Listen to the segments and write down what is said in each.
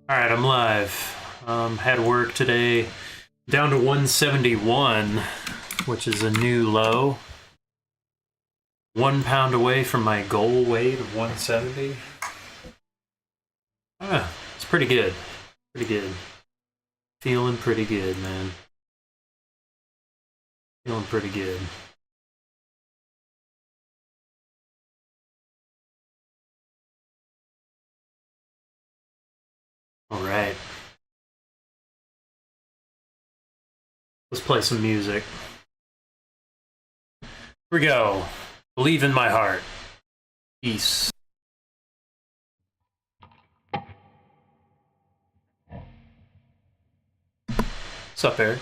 Alright, I'm live. Had work today. Down to 171, which is a new low. 1 pound away from my goal weight of 170. It's pretty good. Pretty good. Feeling pretty good, man. Feeling pretty good. Alright. Let's play some music. Here we go. Believe in my heart. Peace. What's up, Eric?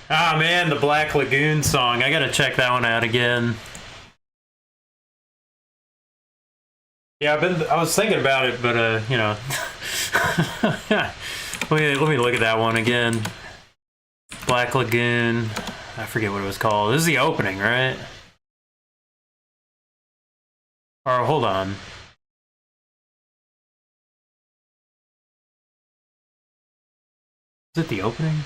Ah, man, the Black Lagoon song. I gotta check that one out again. Yeah, I was thinking about it, but, you know. let me look at that one again. Black Lagoon. I forget what it was called. This is the opening, right? Or, hold on. Is it the opening?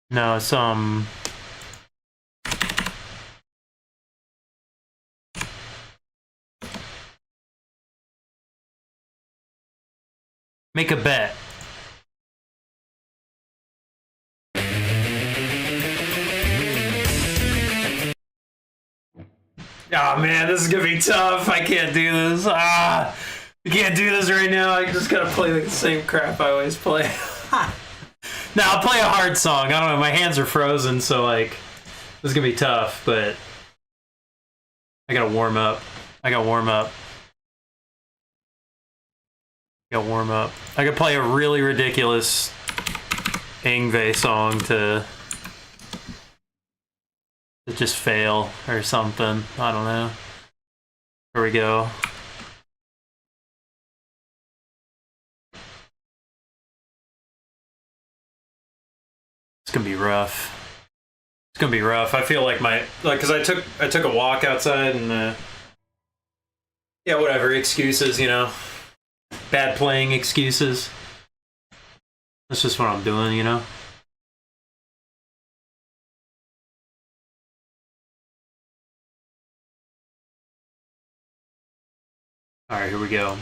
No, it's, Make a bet. Oh man, this is gonna be tough. I can't do this. I can't do this right now. I just gotta play like the same crap I always play. Now I'll play a hard song. I don't know. My hands are frozen, so like this is gonna be tough. But I gotta warm up. I gotta warm up. I could play a really ridiculous Ingve song to just fail or something. I don't know. Here we go. It's gonna be rough. It's gonna be rough. I feel like because I took a walk outside and yeah, whatever excuses, you know. Bad playing excuses. That's just what I'm doing, you know? Alright, here we go.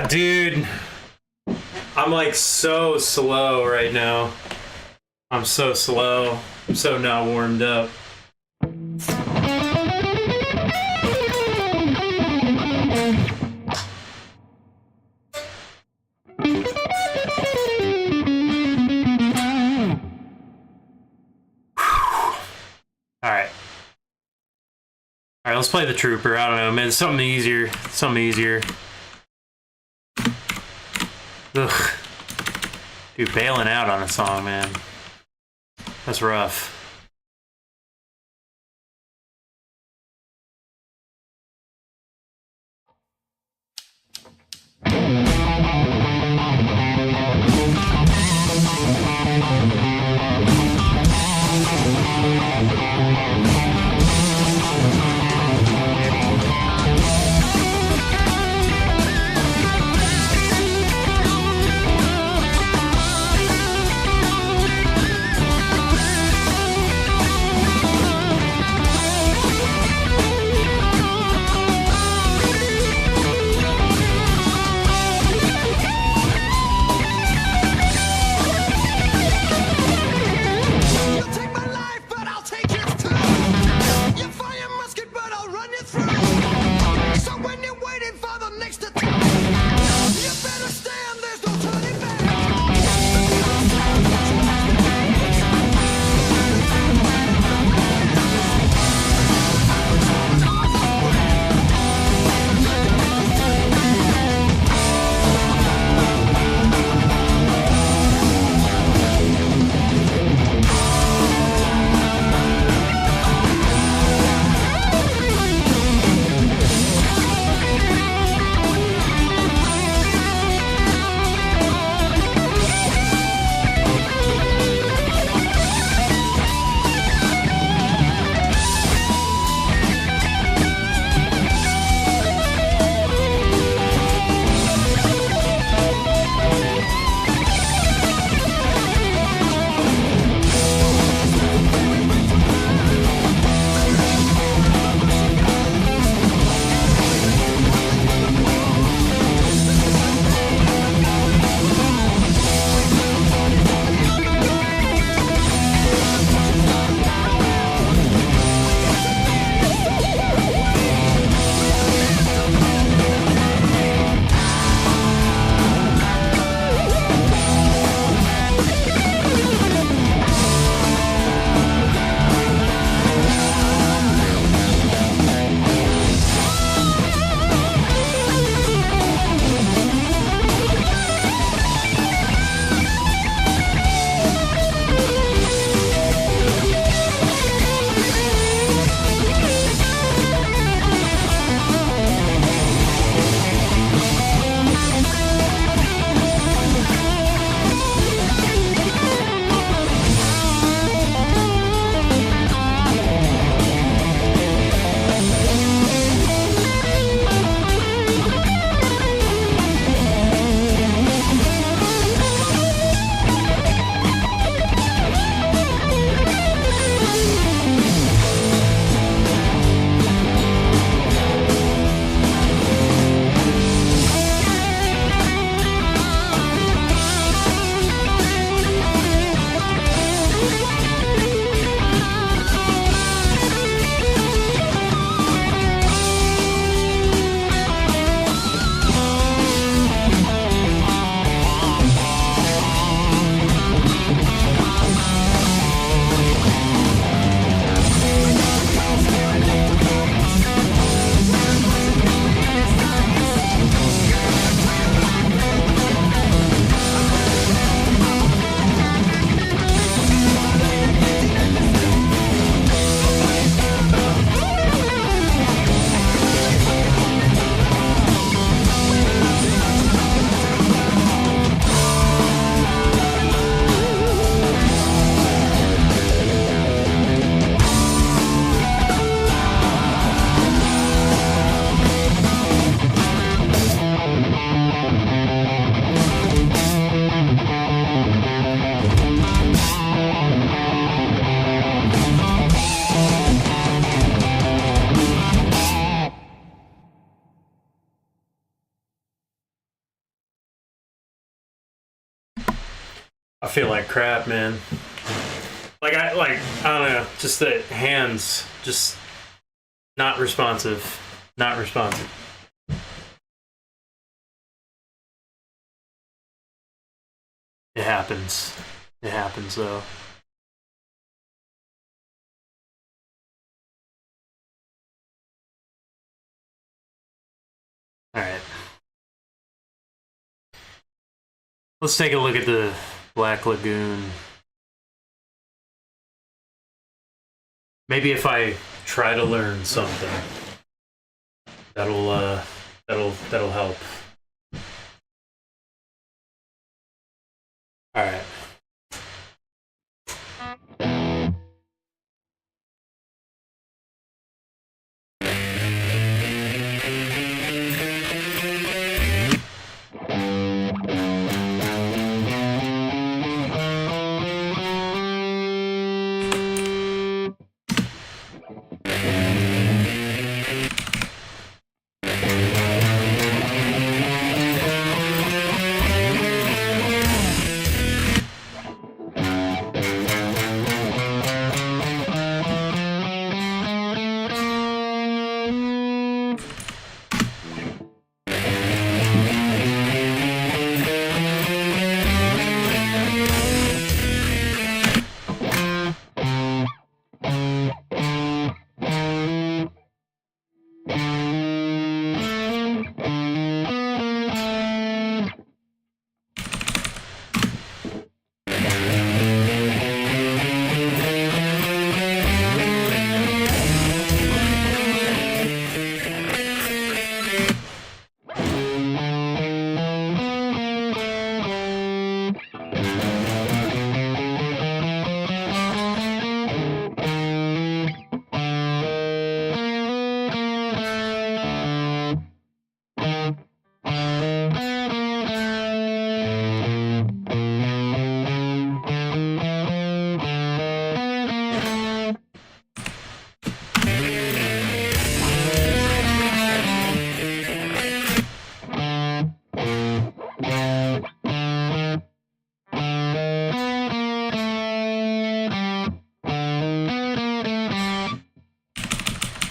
Dude, I'm like so slow right now. I'm so slow. I'm so not warmed up. Alright, let's play the Trooper. I don't know, man. Something easier. Something easier. Ugh. Dude, bailing out on a song, man. That's rough. I feel like crap, man. I don't know, just the hands just not responsive. Not responsive. It happens. It happens though. Alright. Let's take a look at the Black Lagoon. Maybe if I try to learn something, that'll help. All right.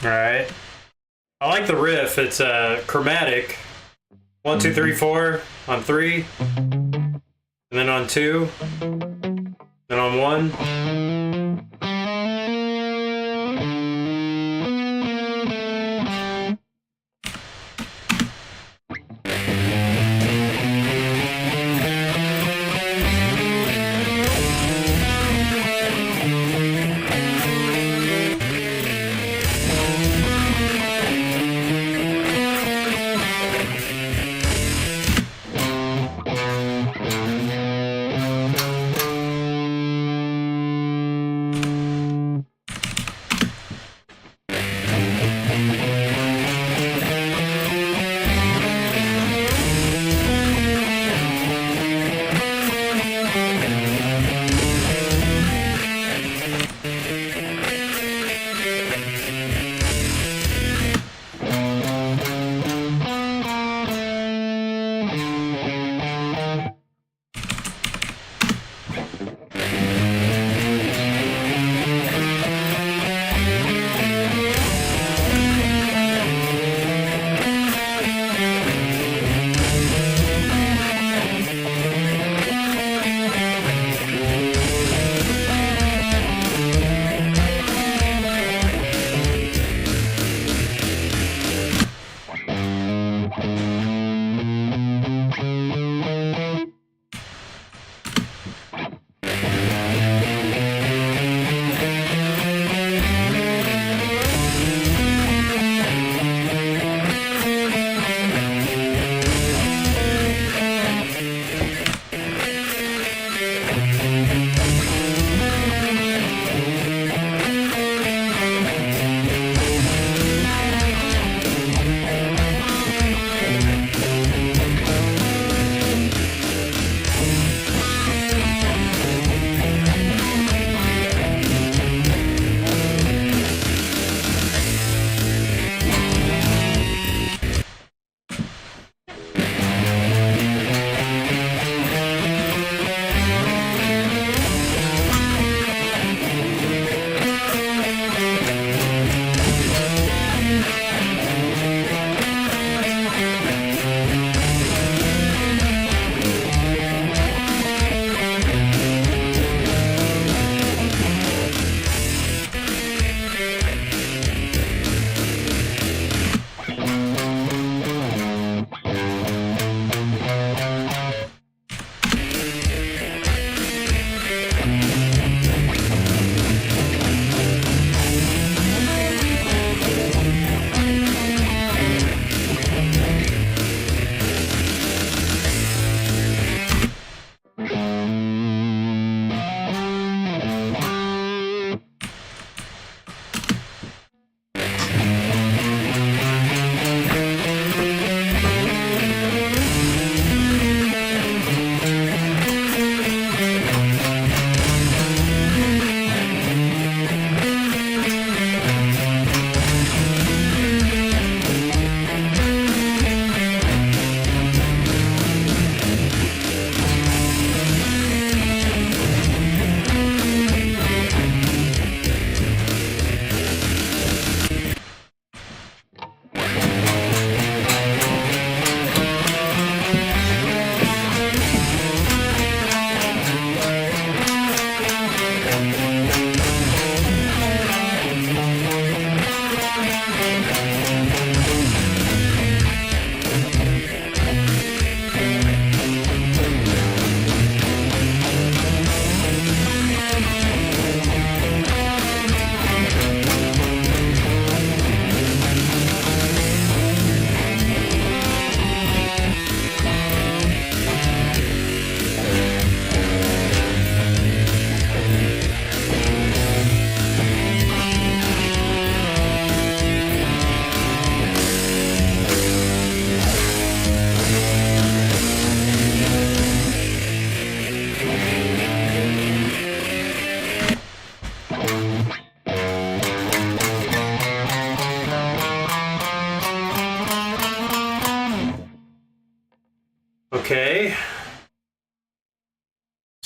Alright. I like the riff. It's chromatic. 1, 2, 3, 4 on 3. And then on 2. Then on 1.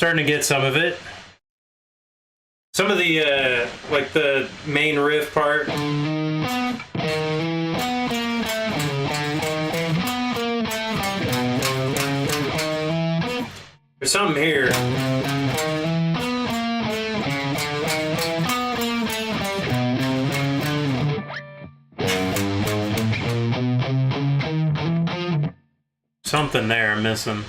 Starting to get some of it. Some of the, like the main riff part. There's something here. Something there I'm missing.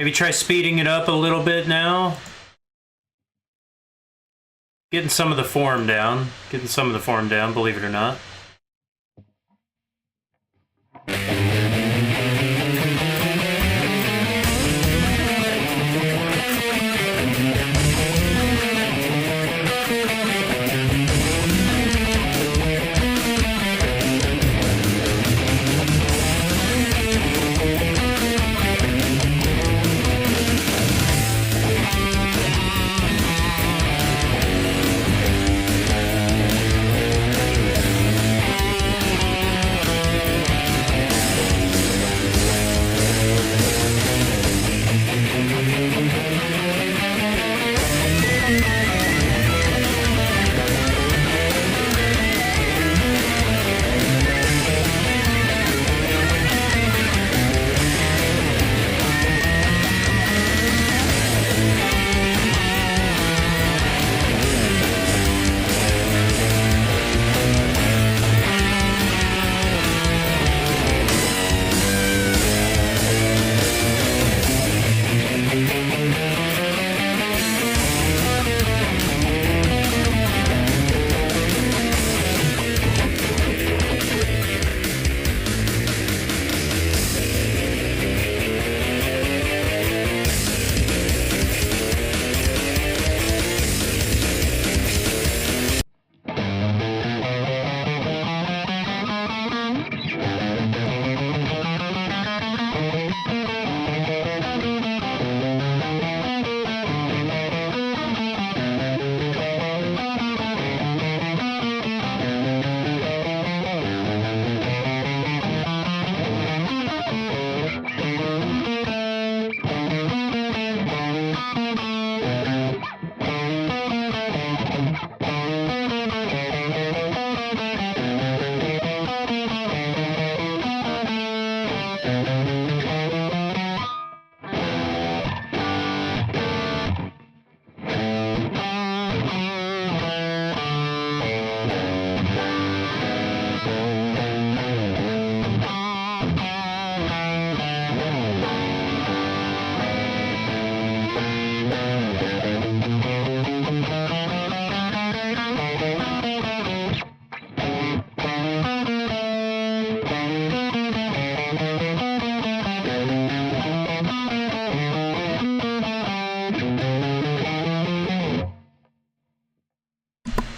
Maybe try speeding it up a little bit now. Getting some of the form down. Believe it or not.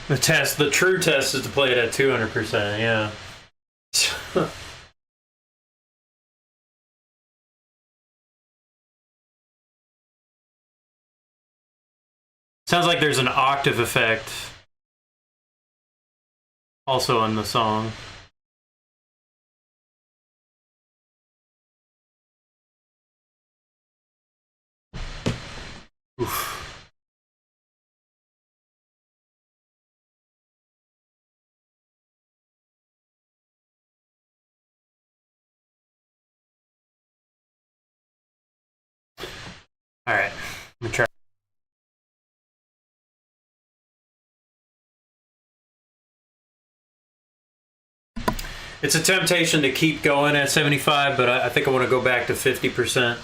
The true test is to play it at 200%, yeah. Sounds like there's an octave effect also on the song. Oof. All right, let me try. It's a temptation to keep going at 75, but I think I want to go back to 50%.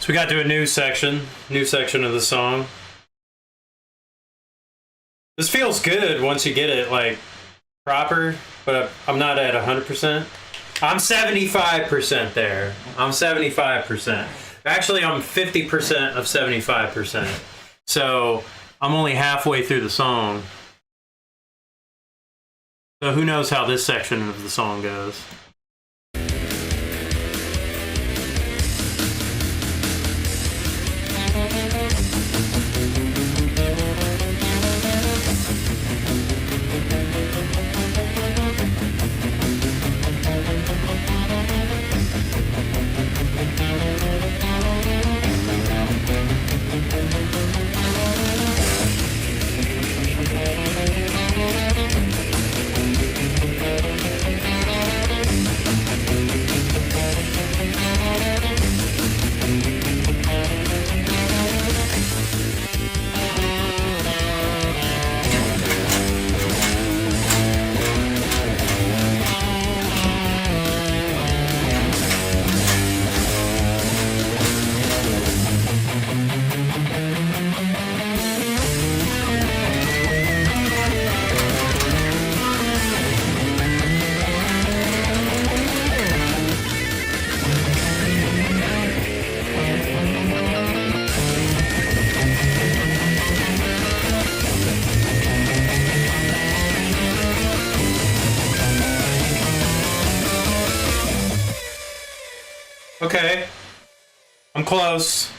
So we got to a new section of the song. This feels good once you get it like proper, but I'm not at 100%. I'm 75% there. I'm 75%. Actually, I'm 50% of 75%. So I'm only halfway through the song. So who knows how this section of the song goes. Okay, I'm close.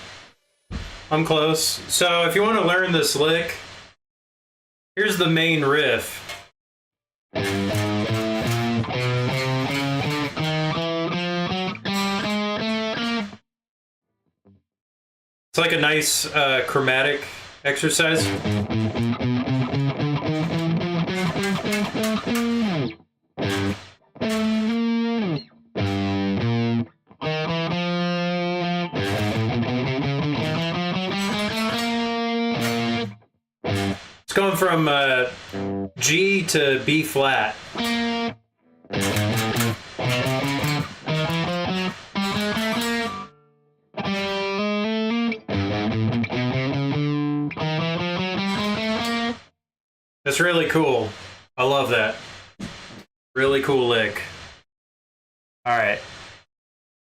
I'm close. So if you want to learn this lick, here's the main riff. It's like a nice chromatic exercise. It's going from G to B flat. That's really cool. I love that. Really cool lick. All right,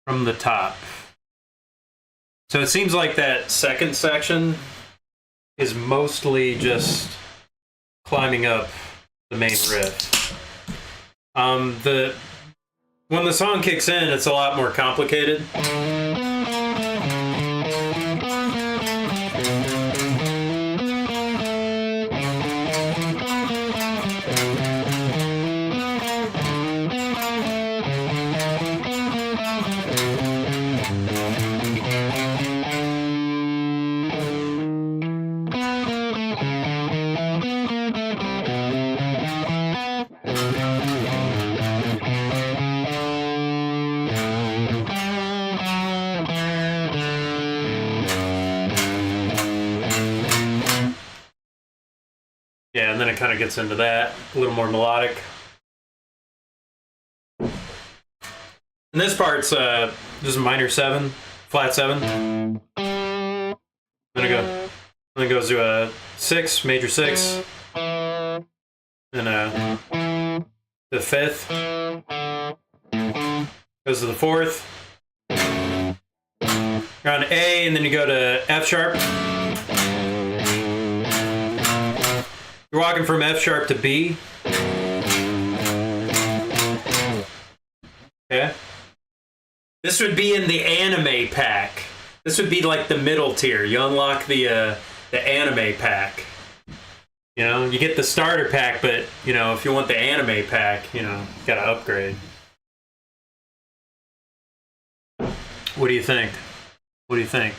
from the top. So it seems like that second section is mostly just climbing up the main riff. When the song kicks in, it's a lot more complicated. Yeah, and then it kind of gets into that, a little more melodic. And this part's just a minor 7, flat 7. Then it goes to a 6, major 6. Then the 5th. Goes to the 4th. You're on A, and then you go to F sharp. You're walking from F sharp to B. Okay. This would be in the anime pack. This would be like the middle tier. You unlock the anime pack. You know, you get the starter pack, but you know, if you want the anime pack, you know, you gotta upgrade. What do you think? What do you think?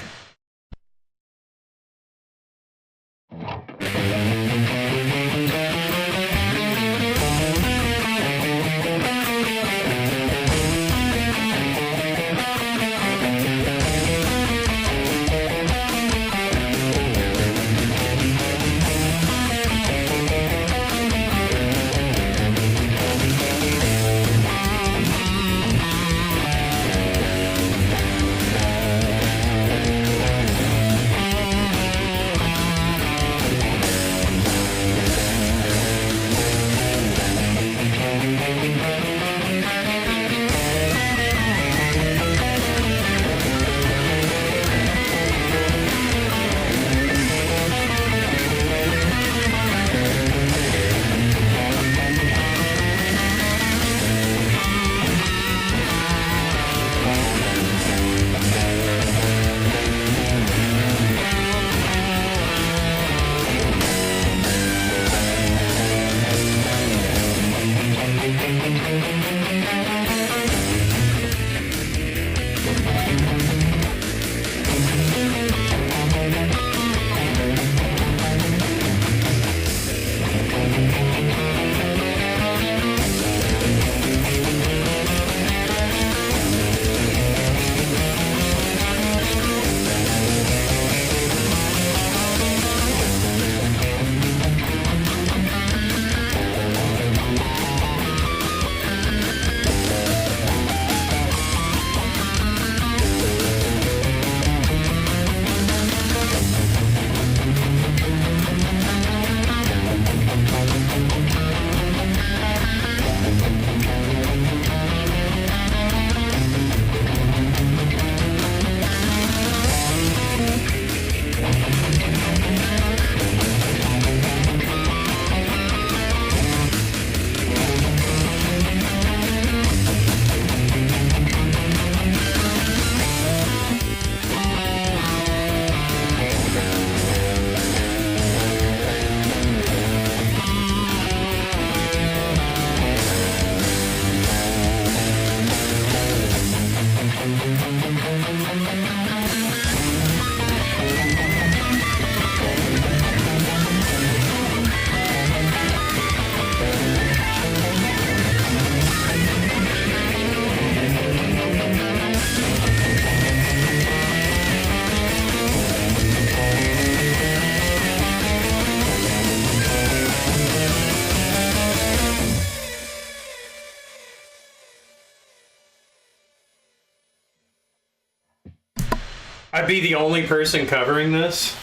I'd be the only person covering this.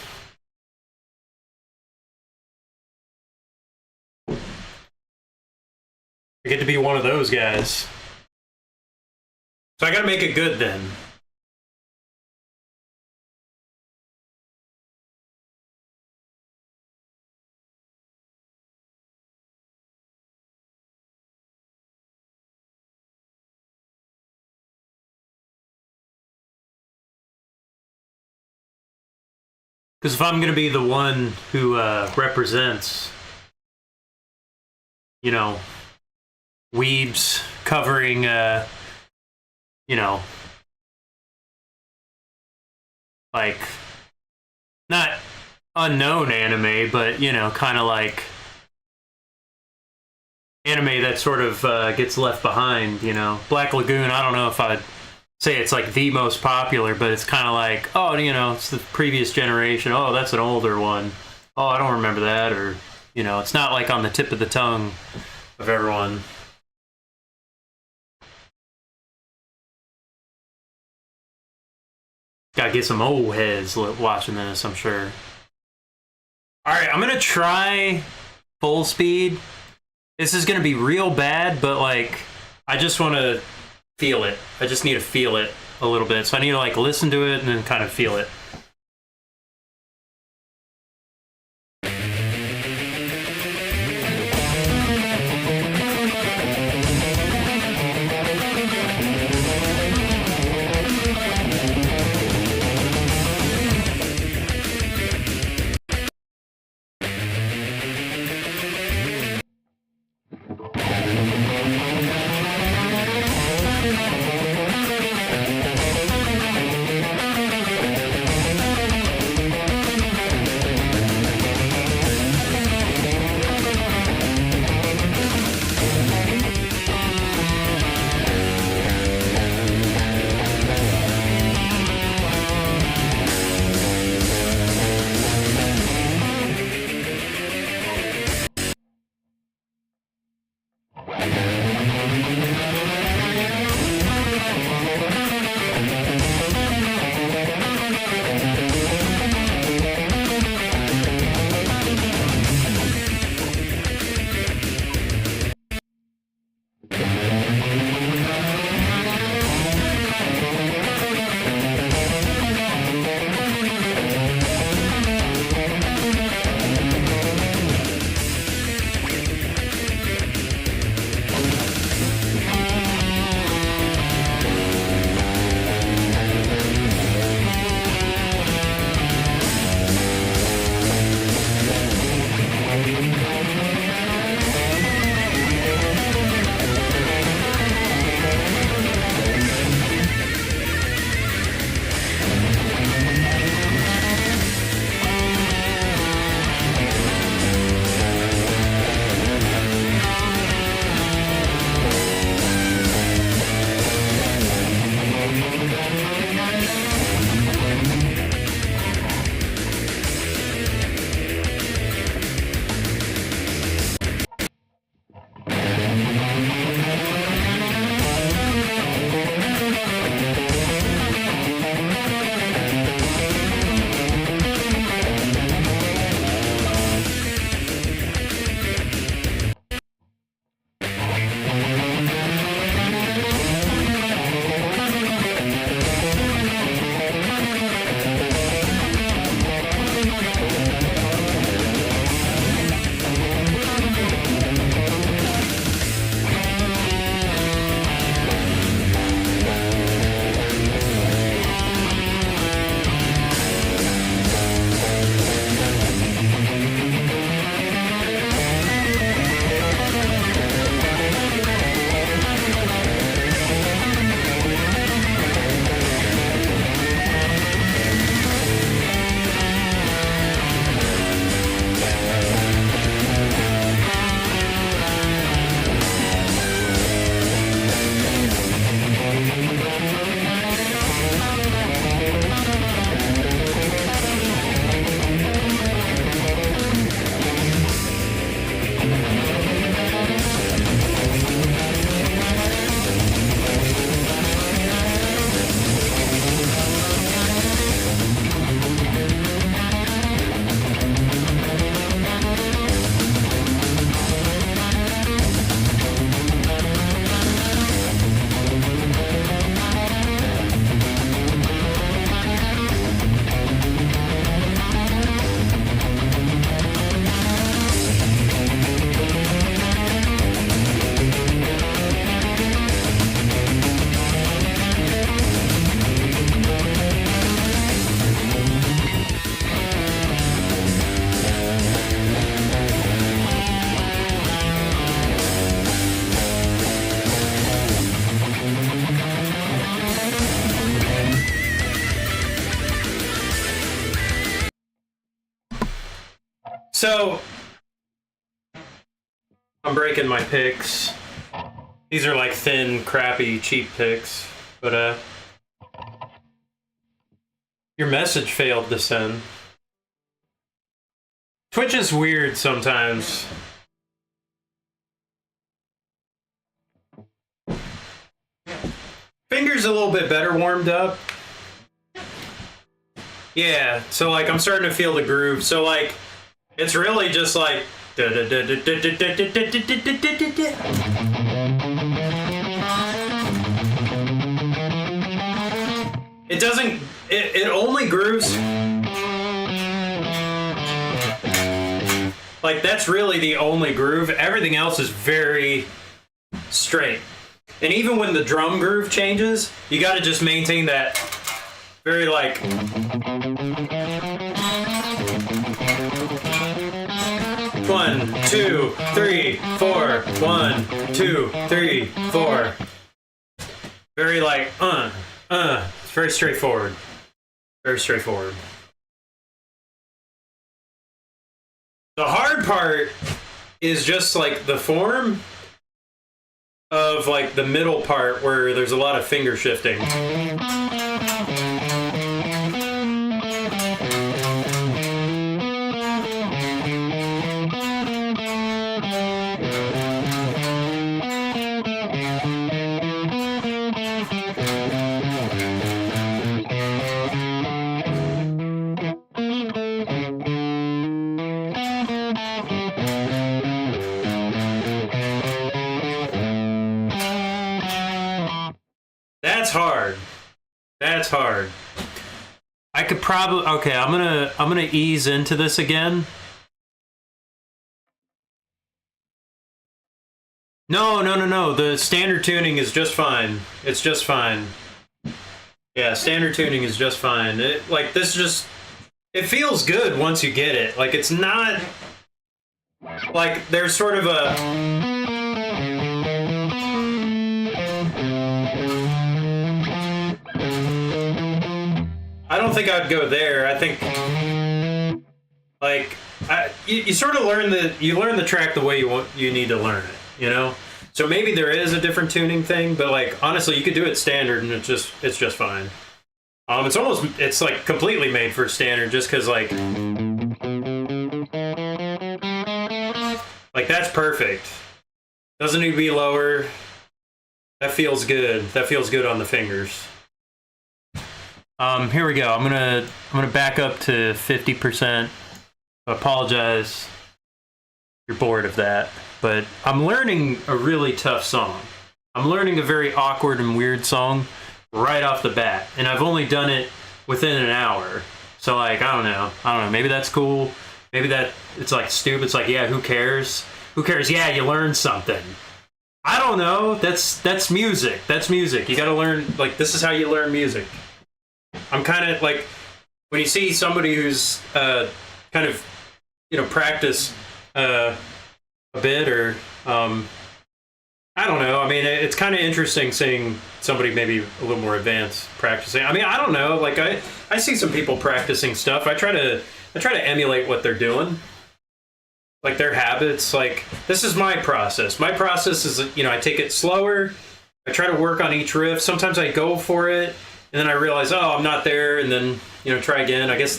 I get to be one of those guys. So I gotta make it good then. Because if I'm gonna be the one who represents, you know, weebs covering, you know, like, not unknown anime, but, you know, kind of like anime that sort of gets left behind, you know. Black Lagoon, I don't know if I'd say it's like the most popular, but it's kind of like, oh, you know, it's the previous generation. Oh, that's an older one. Oh, I don't remember that. Or, you know, it's not like on the tip of the tongue of everyone. Gotta get some old heads watching this, I'm sure. Alright, I'm gonna try full speed. This is gonna be real bad, but like, I just wanna feel it. I just need to feel it a little bit. So I need to like listen to it and then kind of feel it. So I'm breaking my picks. These are like thin, crappy, cheap picks. But your message failed to send. Twitch is weird sometimes. Fingers a little bit better warmed up. Yeah, so like I'm starting to feel the groove. So like it's really just like it doesn't it only grooves like that's really the only groove. Everything else is very straight. And even when the drum groove changes, you got to just maintain that very like 1, 2, 3, 4, 1, 2, 3, 4. Very like it's very straightforward. Very straightforward. The hard part is just like the form of like the middle part where there's a lot of finger shifting. That's hard. That's hard. I could probably okay, I'm gonna ease into this again. No. The standard tuning is just fine. It's just fine. Yeah, standard tuning is just fine. It like this just it feels good once you get it. Like it's not like there's sort of a I don't think I'd go there. I think, like, you sort of learn the track the way you need to learn it, you know. So maybe there is a different tuning thing, but like honestly, you could do it standard and it's just fine. It's like completely made for standard, just because like that's perfect. Doesn't need to be lower. That feels good. That feels good on the fingers. Here we go. I'm gonna back up to 50%. I apologize if you're bored of that, but I'm learning a really tough song. I'm learning a very awkward and weird song right off the bat, and I've only done it within an hour. So like, I don't know. Maybe that's cool. Maybe that it's like stupid. It's like, yeah, who cares? Who cares? Yeah, you learned something. I don't know. That's music. That's music. You gotta learn. Like, this is how you learn music. I'm kind of like, when you see somebody who's kind of, practice a bit or, I don't know. I mean, it's kind of interesting seeing somebody maybe a little more advanced practicing. I mean, I don't know. Like, I see some people practicing stuff. I try to emulate what they're doing, like their habits. Like, this is my process. My process is, I take it slower. I try to work on each riff. Sometimes I go for it. And then I realize, oh, I'm not there, and then, try again. I guess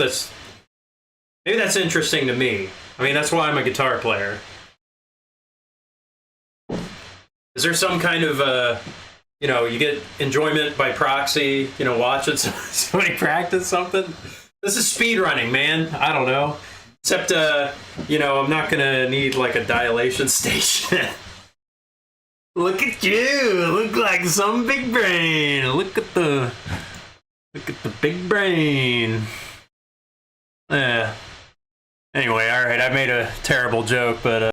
maybe that's interesting to me. I mean, that's why I'm a guitar player. Is there some kind of, you get enjoyment by proxy, watching somebody practice something? This is speedrunning, man. I don't know. Except, I'm not going to need, like, a dilation station. Look at you! Look like some big brain! Look at the big brain! Yeah. Anyway, alright, I made a terrible joke, but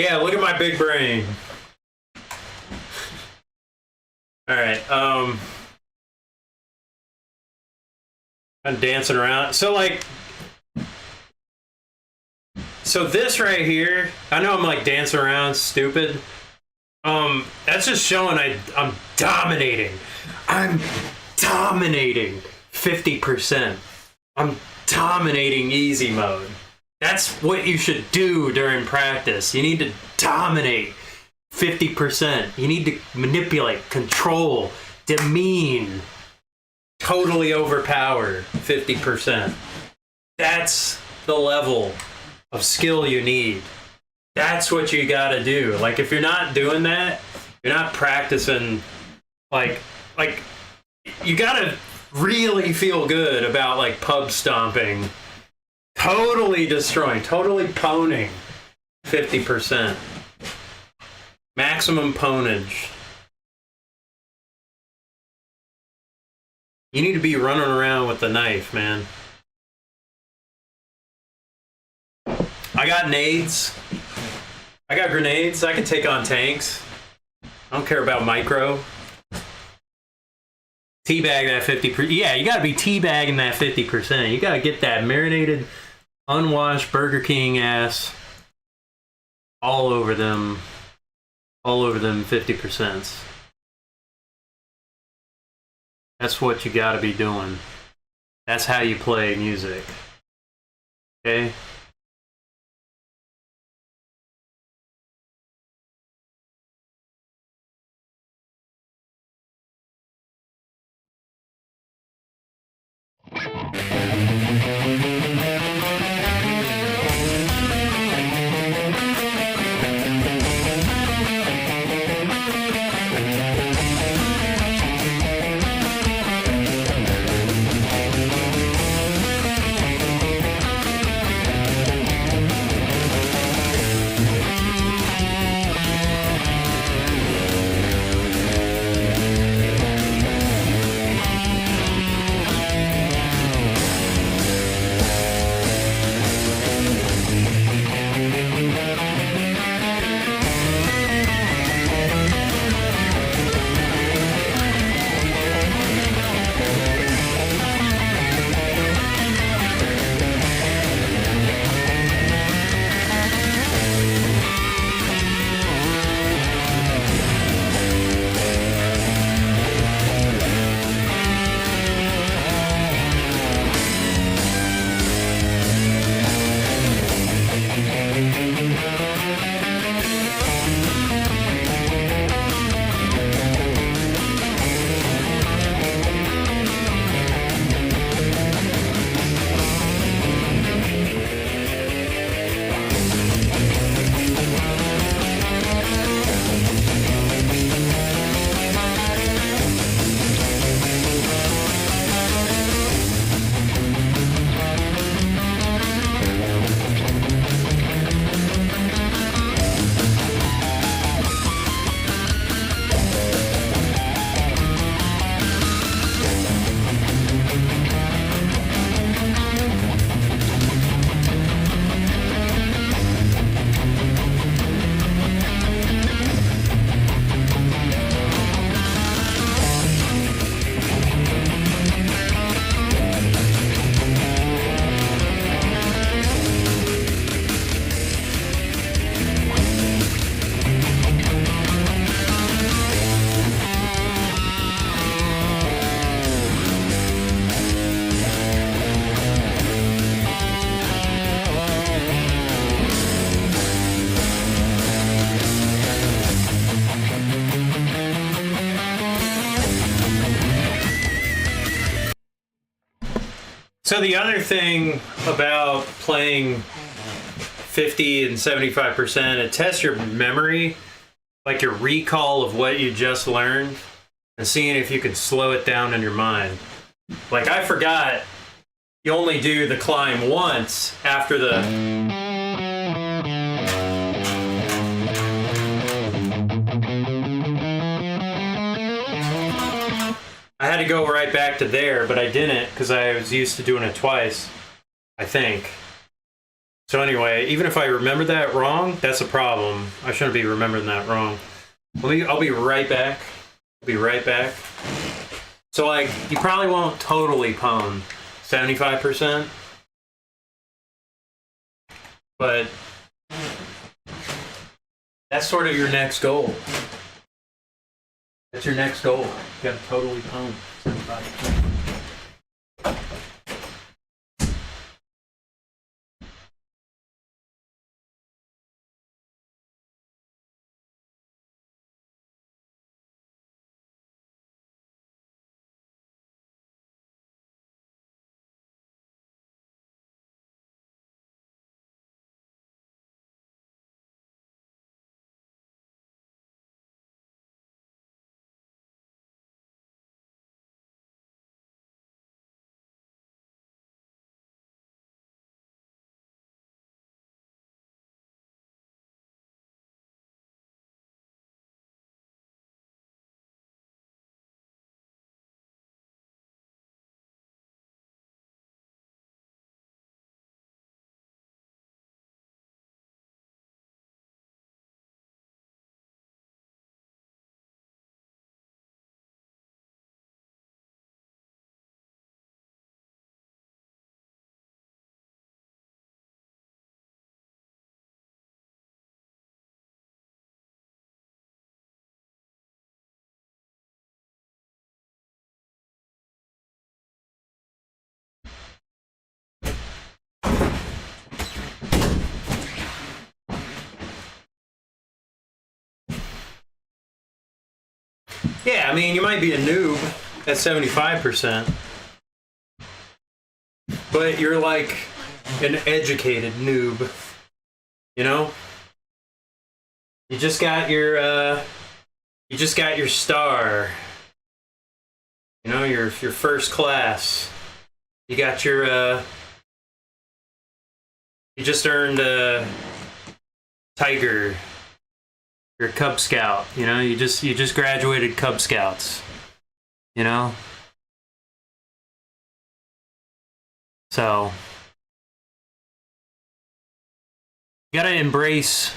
Yeah, look at my big brain. All right. I'm dancing around. So like, so this right here, I know I'm like dancing around, stupid. That's just showing I'm dominating. I'm dominating 50%. I'm dominating easy mode. That's what you should do during practice. You need to dominate 50%. You need to manipulate, control, demean, totally overpower 50%. That's the level of skill you need. That's what you gotta do. Like, if you're not doing that, you're not practicing. Like you gotta really feel good about like pub stomping, totally destroying, totally poning 50%. Maximum ponage. You need to be running around with the knife, man. I got nades. I got grenades. I can take on tanks. I don't care about micro. Teabag that 50%. Yeah, you gotta be teabagging that 50%. You gotta get that marinated, unwashed Burger King ass all over them 50%. That's what you gotta be doing. That's how you play music. Okay? So the other thing about playing 50 and 75%, it tests your memory, like your recall of what you just learned, and seeing if you can slow it down in your mind. Like, I forgot you only do the climb once after the... I had to go right back to there, but I didn't because I was used to doing it twice, I think. So anyway, even if I remember that wrong, that's a problem. I shouldn't be remembering that wrong. I'll be right back. I'll be right back. So like, you probably won't totally pwn 75%, but that's sort of your next goal. That's your next goal. You gotta totally pwn 75%. Yeah, I mean, you might be a noob at 75%, but you're like an educated noob, you know? You just got your star, you know, your first class. You got your, you just earned a Tiger. You're a Cub Scout, you know, you just graduated Cub Scouts, you know? So, you gotta embrace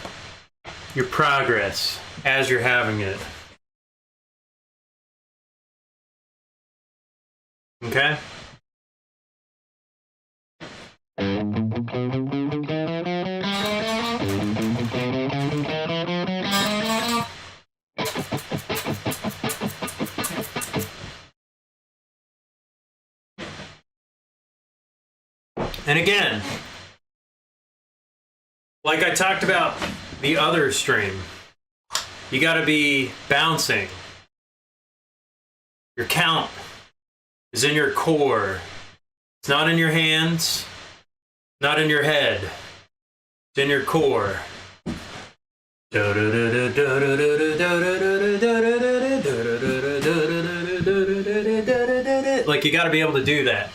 your progress as you're having it. Okay? And again, like I talked about the other stream, you gotta be bouncing. Your count is in your core. It's not in your hands, not in your head. It's in your core. Like, you gotta be able to do that.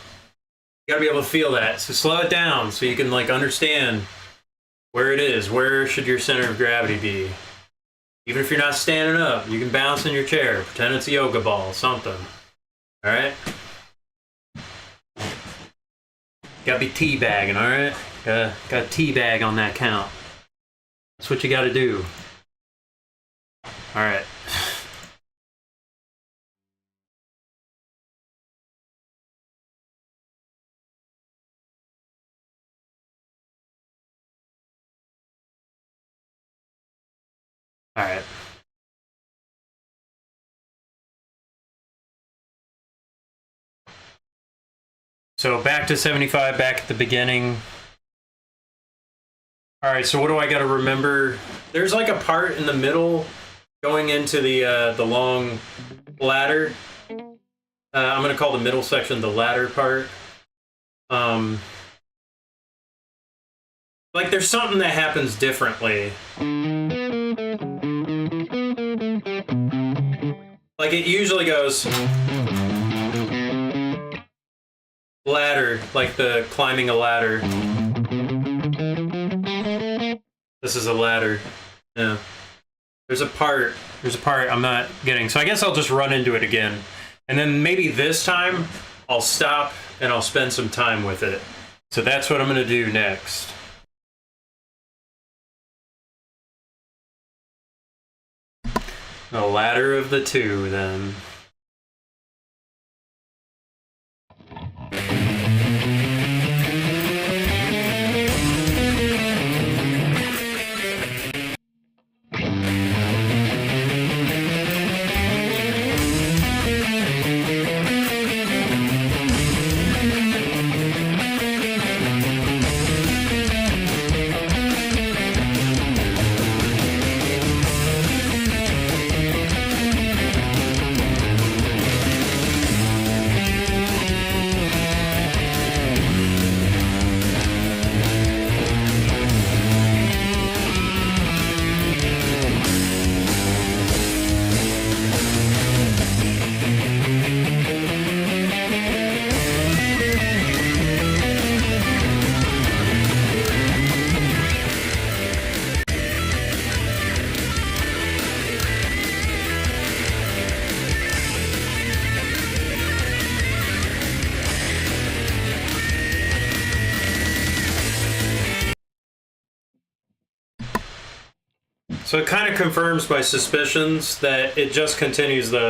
You gotta be able to feel that. So slow it down so you can like understand where it is. Where should your center of gravity be? Even if you're not standing up, you can bounce in your chair. Pretend it's a yoga ball, something. All right? Gotta be teabagging, all right? Gotta teabag on that count. That's what you gotta do. All right. All right. So back to 75, back at the beginning. All right, so what do I got to remember? There's like a part in the middle going into the long ladder. I'm going to call the middle section the ladder part. Like there's something that happens differently. Like it usually goes ladder, like the climbing a ladder. This is a ladder. Yeah. There's a part I'm not getting. So I guess I'll just run into it again. And then maybe this time I'll stop and I'll spend some time with it. So that's what I'm going to do next. The latter of the two, then. So it kind of confirms my suspicions that it just continues the...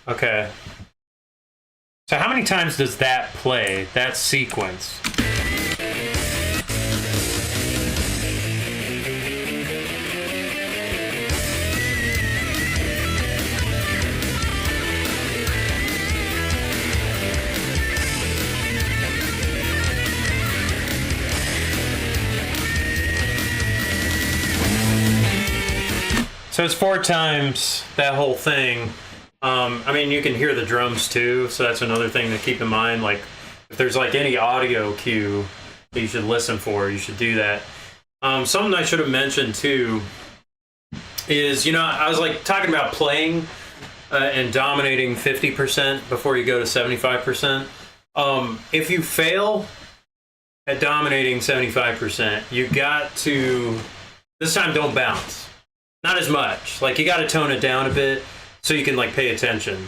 Okay. So how many times does that play, that sequence? So it's 4 times that whole thing. I mean, you can hear the drums too, so that's another thing to keep in mind. Like, if there's like any audio cue that you should listen for, you should do that. Something I should have mentioned too is, you know, I was like talking about playing and dominating 50% before you go to 75%. If you fail at dominating 75%, you got to, this time don't bounce. Not as much. Like, you got to tone it down a bit so you can like pay attention.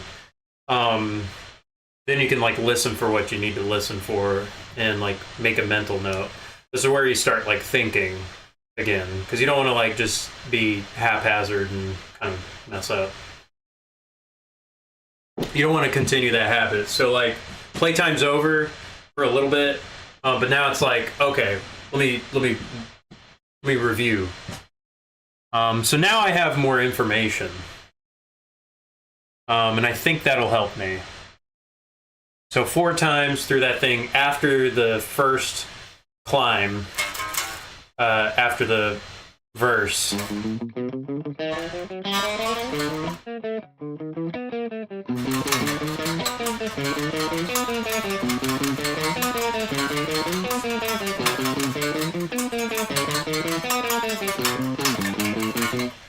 Then you can like listen for what you need to listen for and like make a mental note. This is where you start like thinking again, because you don't want to like just be haphazard and kind of mess up. You don't want to continue that habit. So like playtime's over for a little bit, but now it's like, okay, let me review. So now I have more information. And I think that'll help me. So 4 times through that thing after the first climb, after the verse.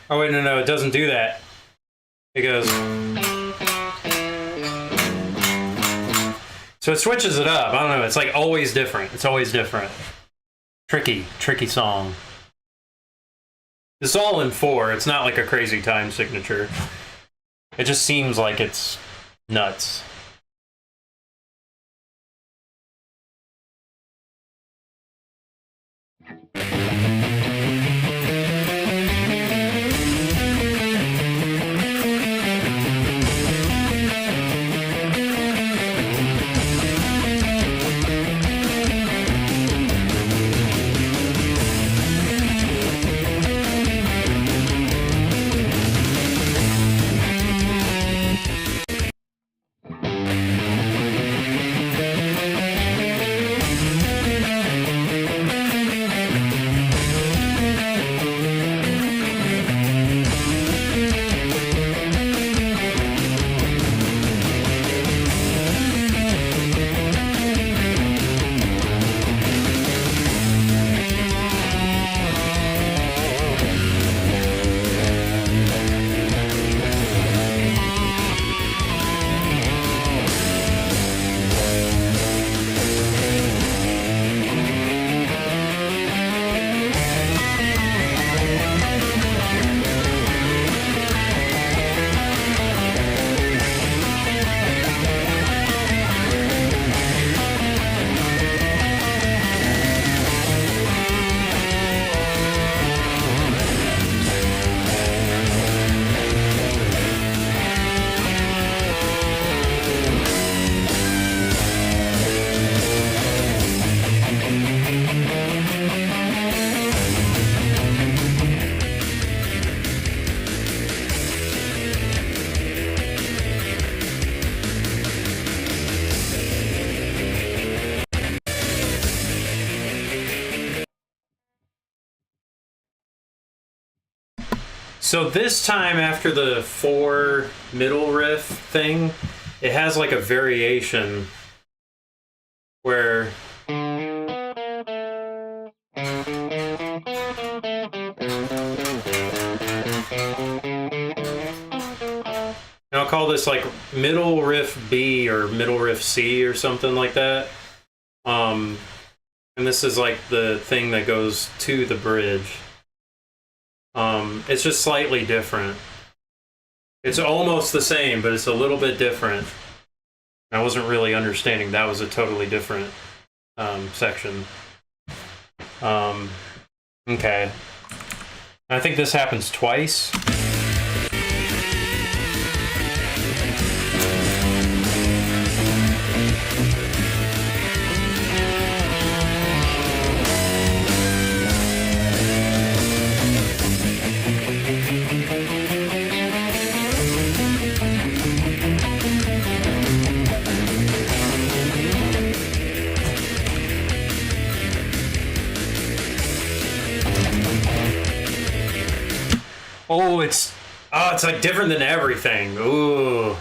Oh wait, no, it doesn't do that. It goes... So it switches it up. I don't know. It's like always different. It's always different. Tricky song. It's all in 4. It's not like a crazy time signature. It just seems like it's nuts. So this time after the 4 middle riff thing, it has like a variation where and I'll call this like middle riff B or middle riff C or something like that. And this is like the thing that goes to the bridge. It's just slightly different. It's almost the same, but it's a little bit different. I wasn't really understanding that was a totally different section. Okay. I think this happens twice. Oh, it's like different than everything. Ooh.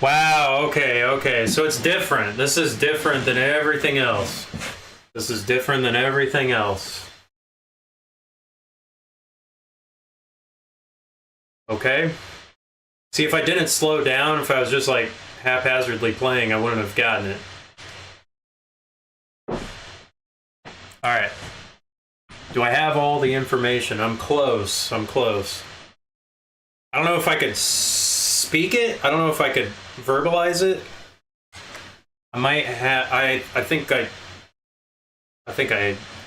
Wow, okay, so it's different. This is different than everything else. This is different than everything else. Okay? See, if I didn't slow down, if I was just like haphazardly playing, I wouldn't have gotten it. Alright. Do I have all the information? I'm close. I'm close. I don't know if I could speak it. I don't know if I could verbalize it. I might have. I think I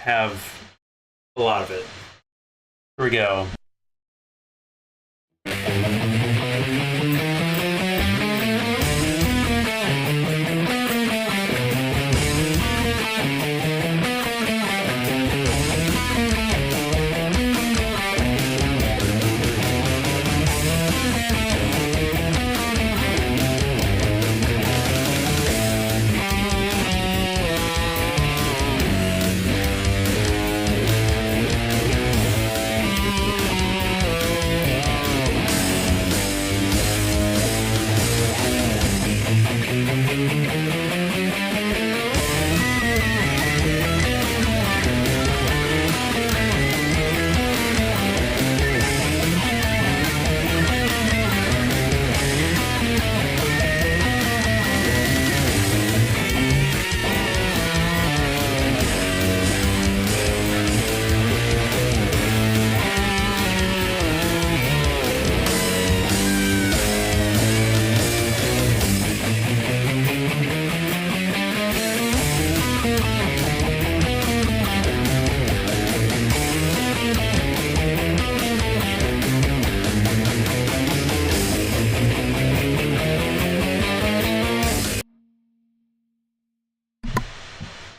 have a lot of it. Here we go.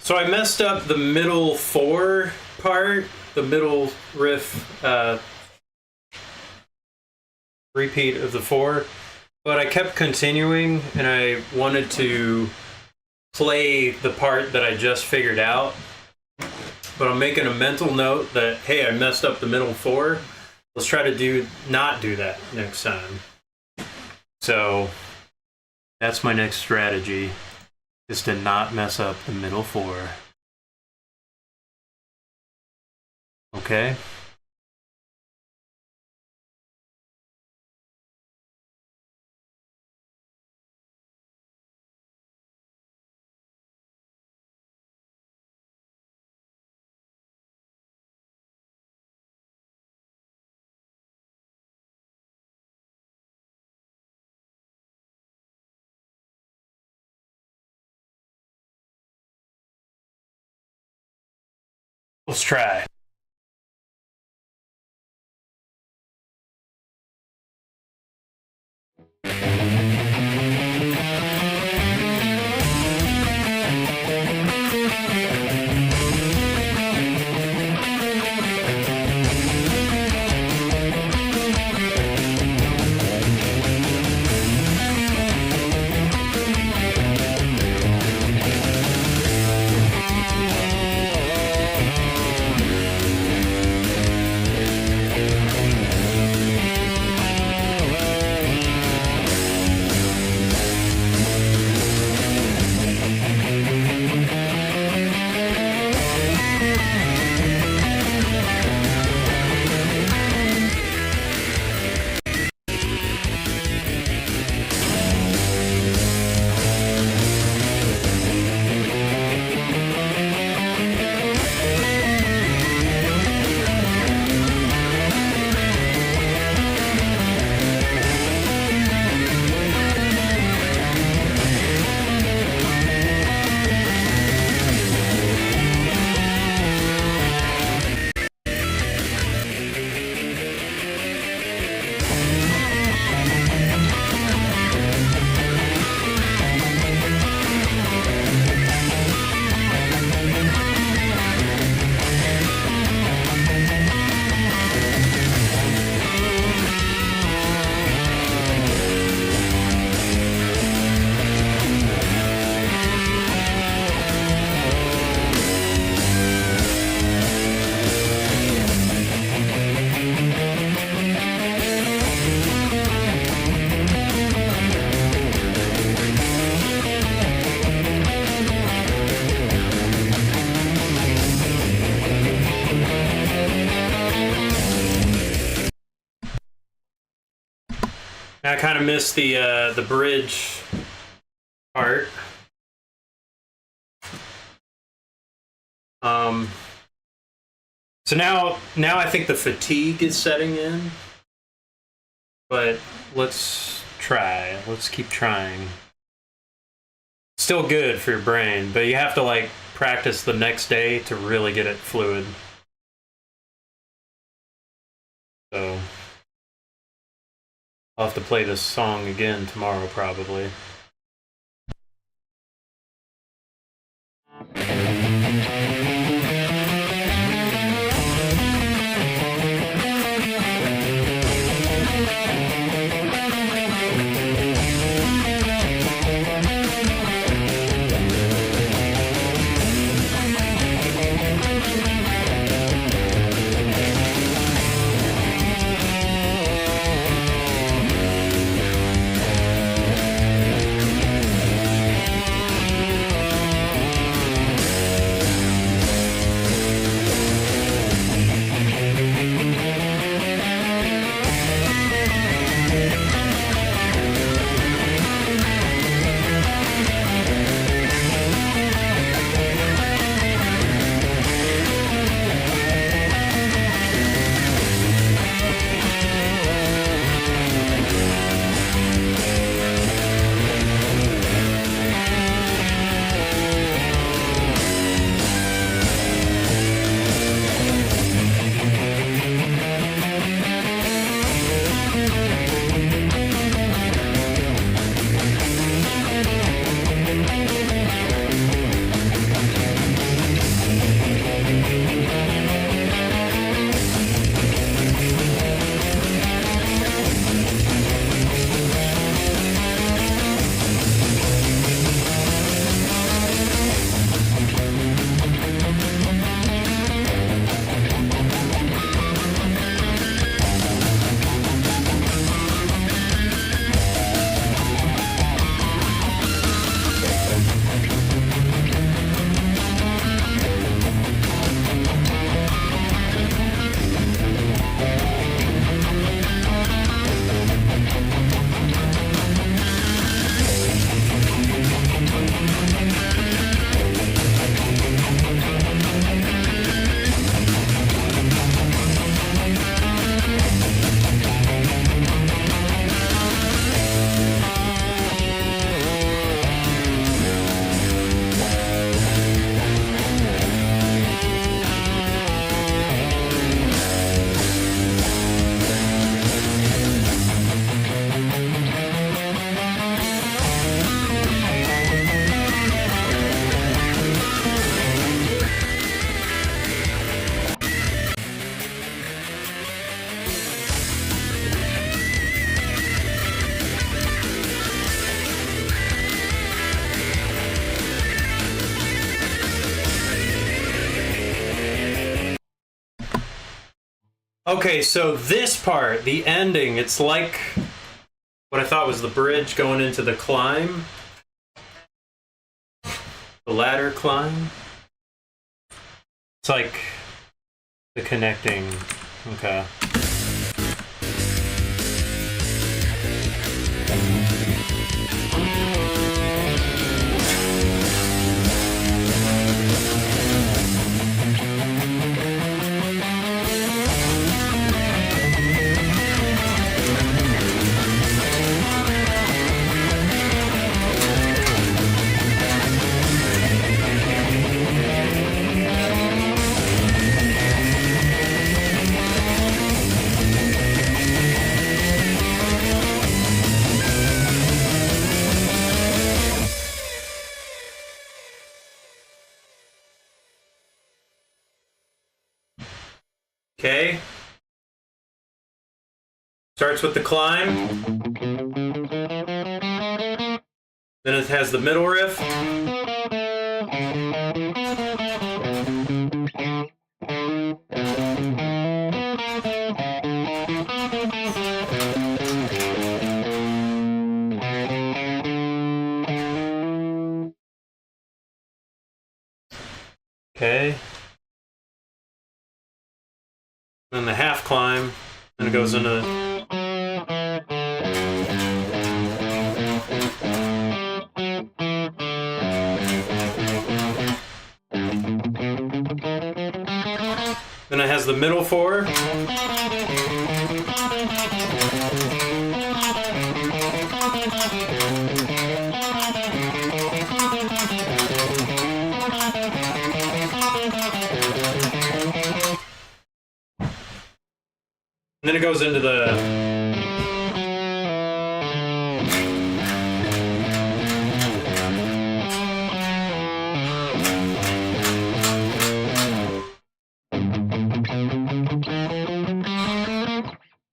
So I messed up the middle 4 part, the middle riff repeat of the 4, but I kept continuing and I wanted to play the part that I just figured out. But I'm making a mental note that, hey, I messed up the middle 4. Let's try to not do that next time. So that's my next strategy. Is to not mess up the middle 4. Okay? Let's try. I kind of missed the bridge part. So now I think the fatigue is setting in. But let's try. Let's keep trying. Still good for your brain, but you have to like practice the next day to really get it fluid. So I'll have to play this song again tomorrow, probably. Okay, so this part, the ending, it's like what I thought was the bridge going into the climb. The ladder climb. It's like the connecting. Okay. Okay. Starts with the climb. Then it has the middle riff. Okay. Then the half climb. Then it goes into. Then it has the middle four. And then it goes into the.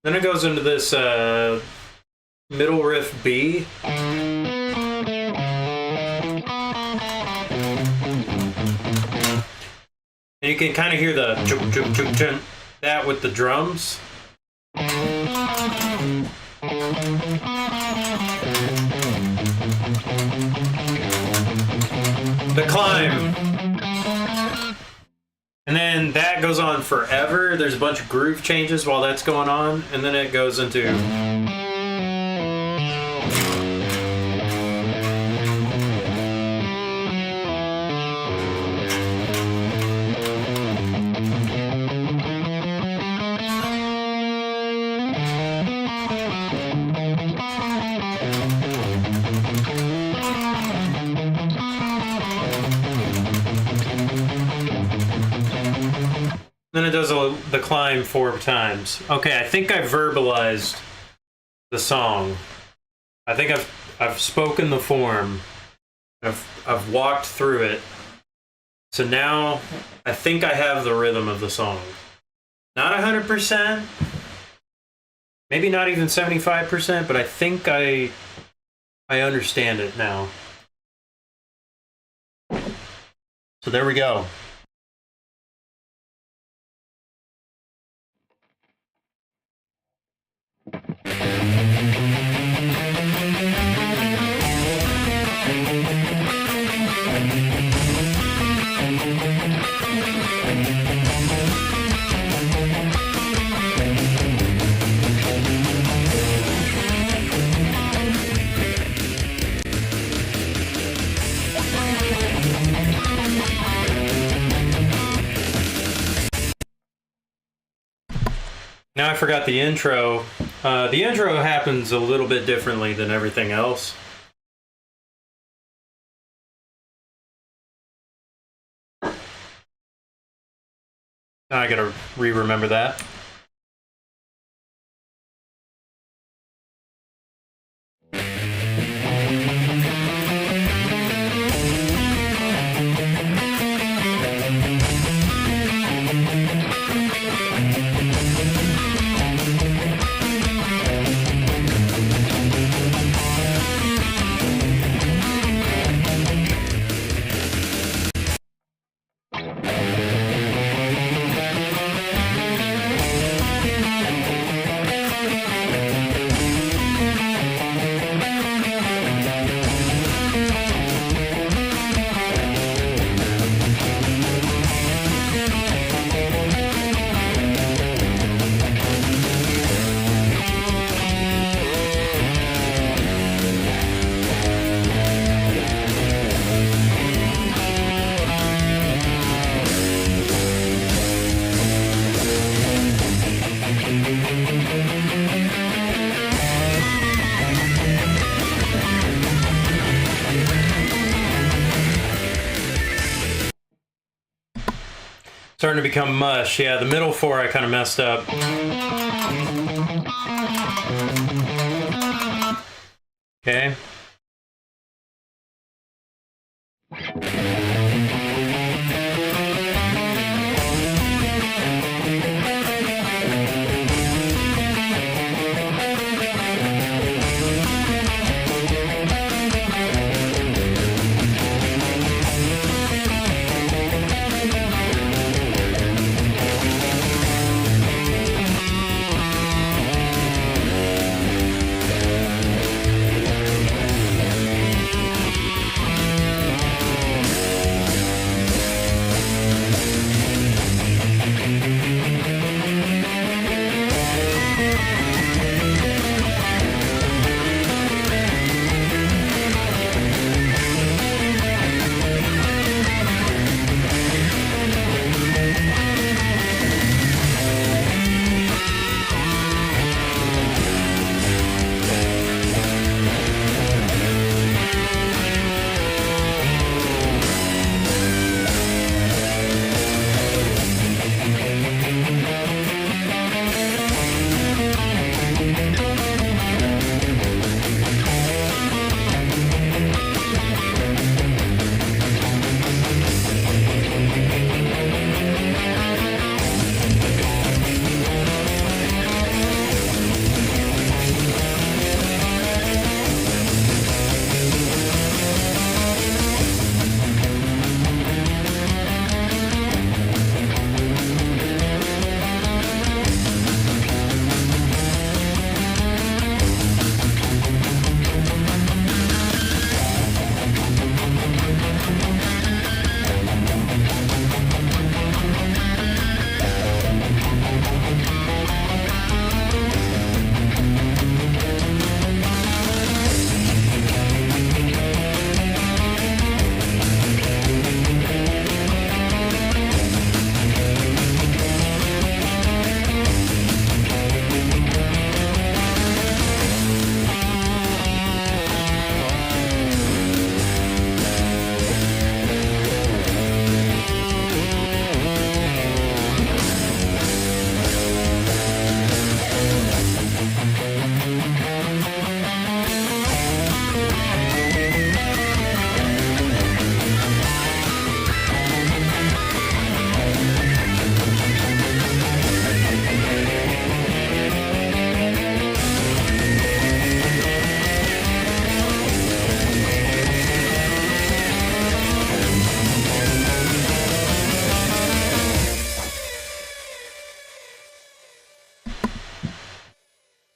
Then it goes into this middle riff B. And you can kind of hear the chuk chuk chuk chuk, that with the drums. The climb. And then that goes on forever. There's a bunch of groove changes while that's going on. And then it goes into... Then it does the climb 4 times. Okay, I think I verbalized the song. I think I've spoken the form. I've walked through it. So now I think I have the rhythm of the song. Not 100%. Maybe not even 75%, but I think I understand it now. So there we go. Now I forgot the intro. The intro happens a little bit differently than everything else. Now I gotta re-remember that. Starting to become mush. Yeah, the middle four I kind of messed up. Okay.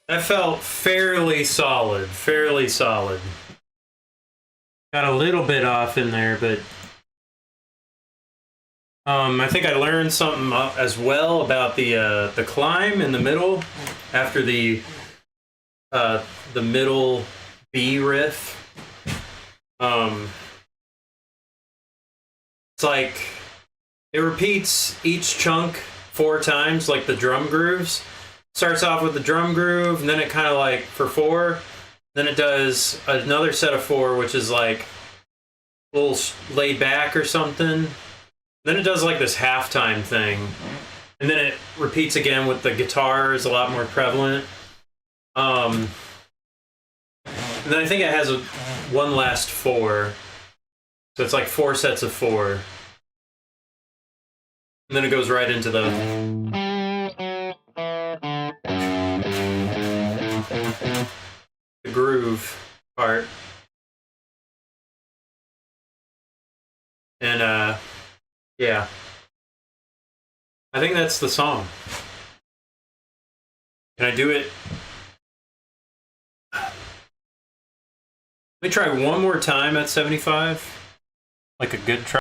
That felt fairly solid, fairly solid. Got a little bit off in there, but I think I learned something as well about the climb in the middle after the middle B riff. It's like it repeats each chunk 4 times, like the drum grooves. Starts off with the drum groove, and then it kind of like for 4, then it does another set of 4, which is like a little laid back or something. Then it does like this halftime thing, and then it repeats again with the guitar is a lot more prevalent. And then I think it has one last 4, so it's like 4 sets of 4, and then it goes right into the groove part. And yeah, I think that's the song. Can I do it? Let me try one more time at 75, like a good try.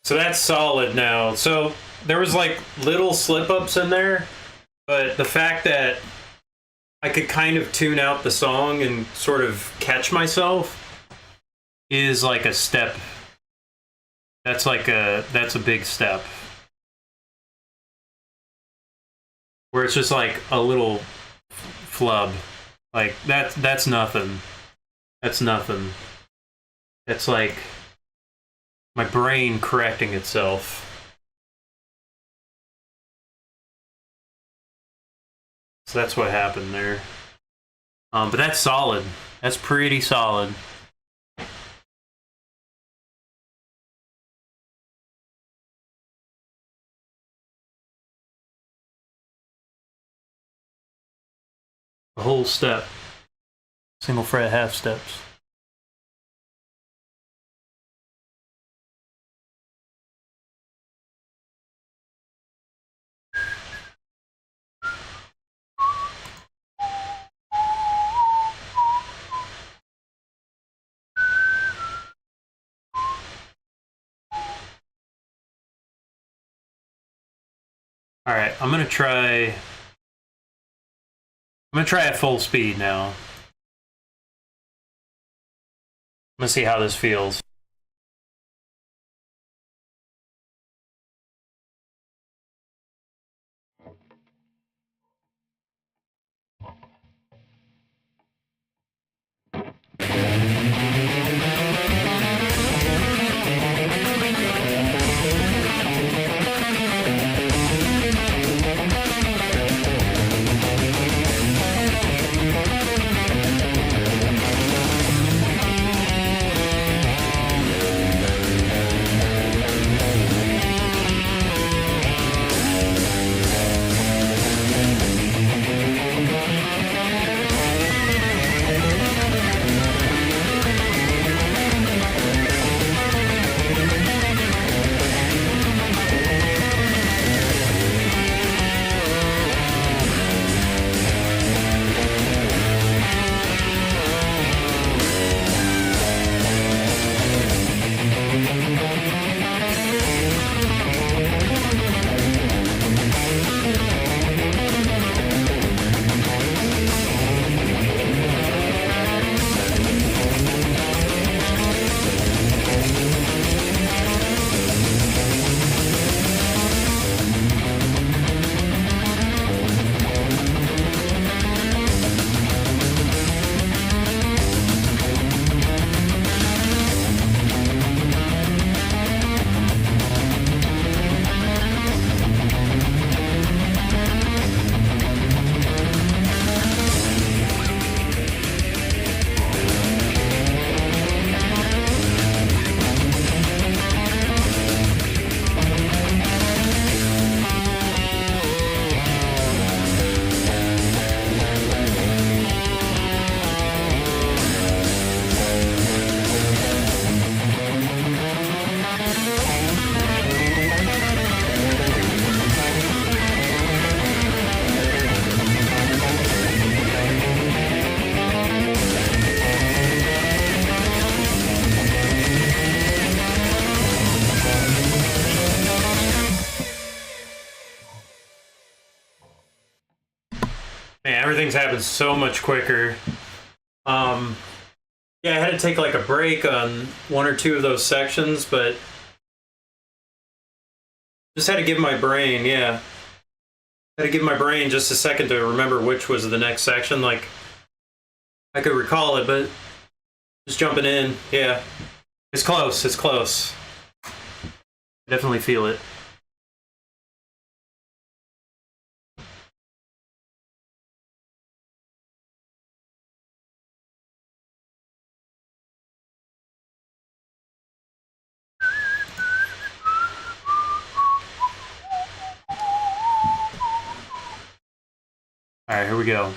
So that's solid now. So there was like little slip-ups in there, but the fact that I could kind of tune out the song and sort of catch myself is like a step. That's a big step. Where it's just like a little flub. Like that's nothing. That's nothing. That's like my brain correcting itself. So that's what happened there. But that's solid. That's pretty solid. A whole step. Single fret half steps. All right, I'm gonna try at full speed now. I'm gonna see how this feels. Man, everything's happened so much quicker. Yeah, I had to take like a break on one or two of those sections, but just had to give my brain, had to give my brain just a second to remember which was the next section. Like, I could recall it, but just jumping in, yeah. It's close, it's close. I definitely feel it. All right, here we go.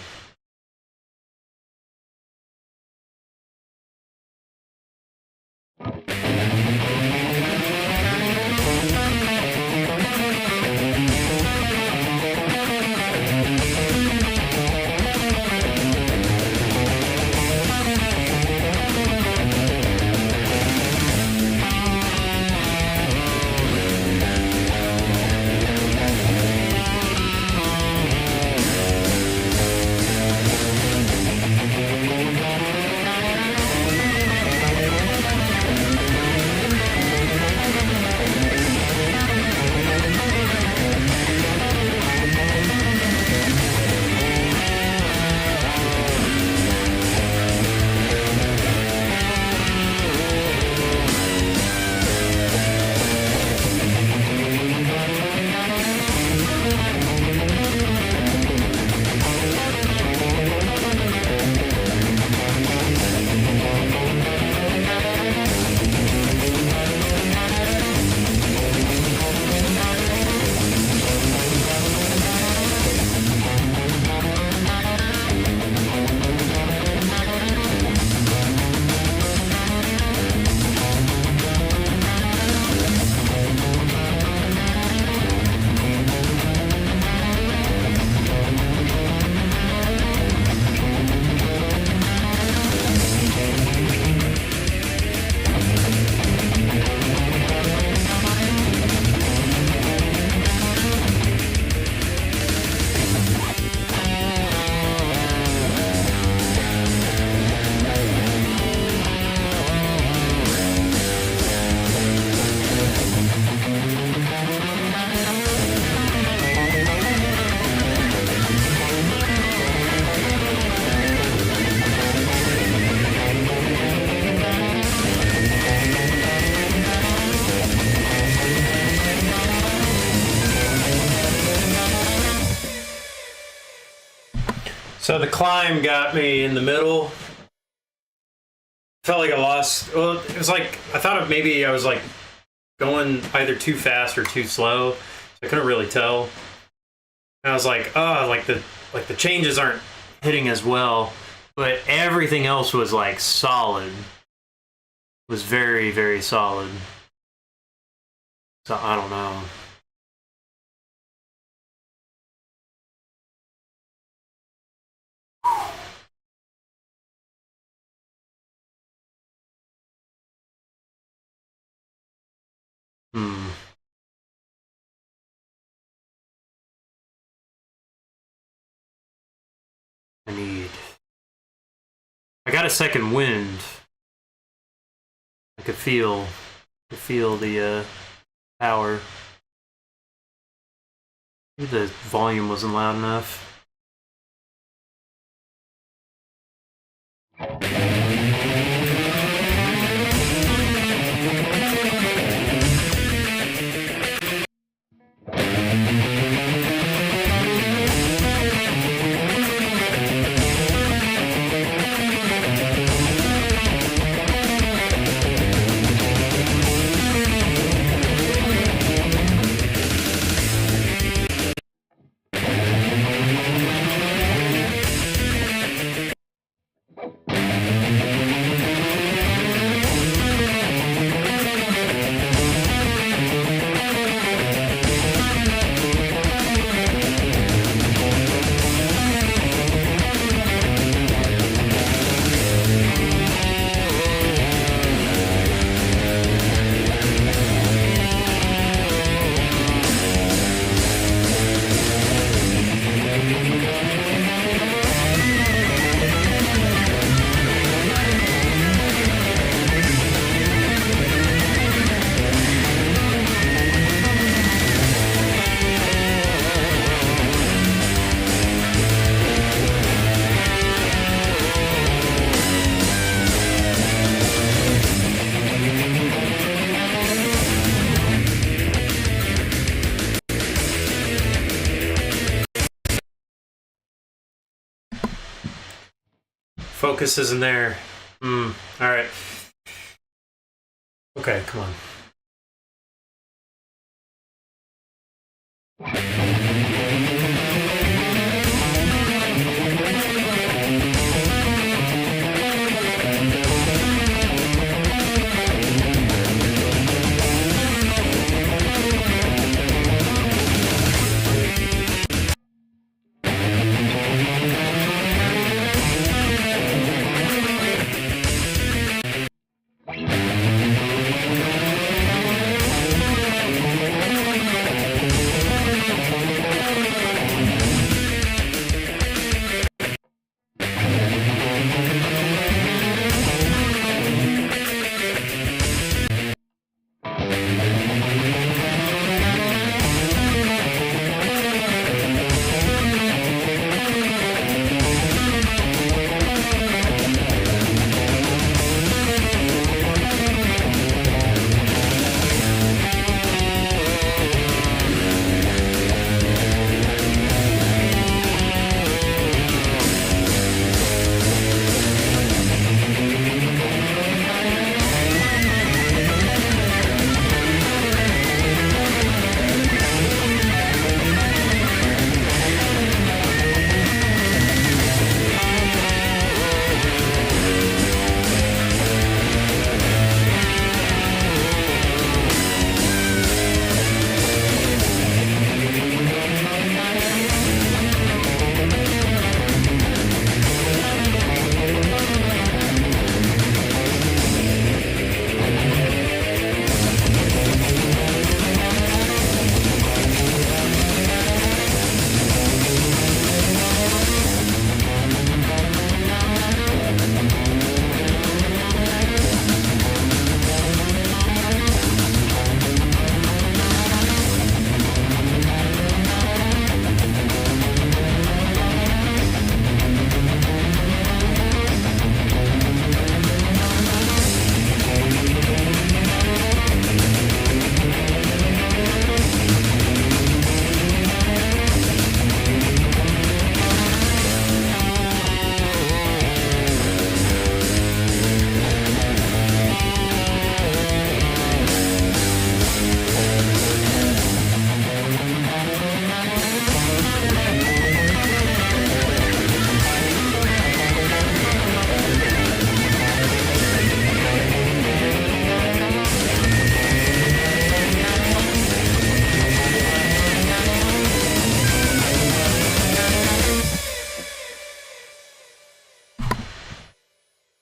So the climb got me in the middle. Felt like I lost. Well, it was like I thought maybe I was like going either too fast or too slow. So I couldn't really tell. And I was like, oh, like the changes aren't hitting as well, but everything else was like solid. It was very, very solid. So I don't know. I got a second wind. I could feel the power. Maybe the volume wasn't loud enough. Focus isn't there. Alright. Okay, come on.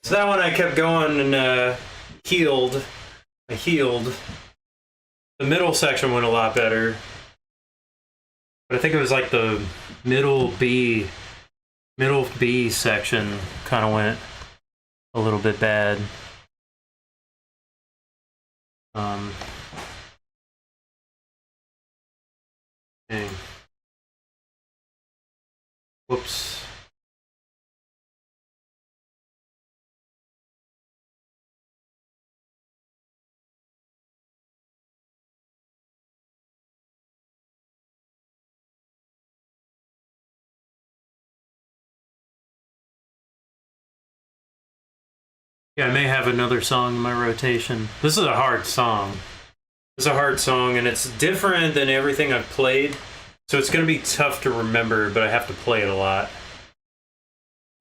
So that one I kept going and healed. I healed. The middle section went a lot better. But I think it was like the middle B section kind of went a little bit bad. Dang. Whoops. Yeah, I may have another song in my rotation. This is a hard song. It's a hard song, and it's different than everything I've played, so it's going to be tough to remember, but I have to play it a lot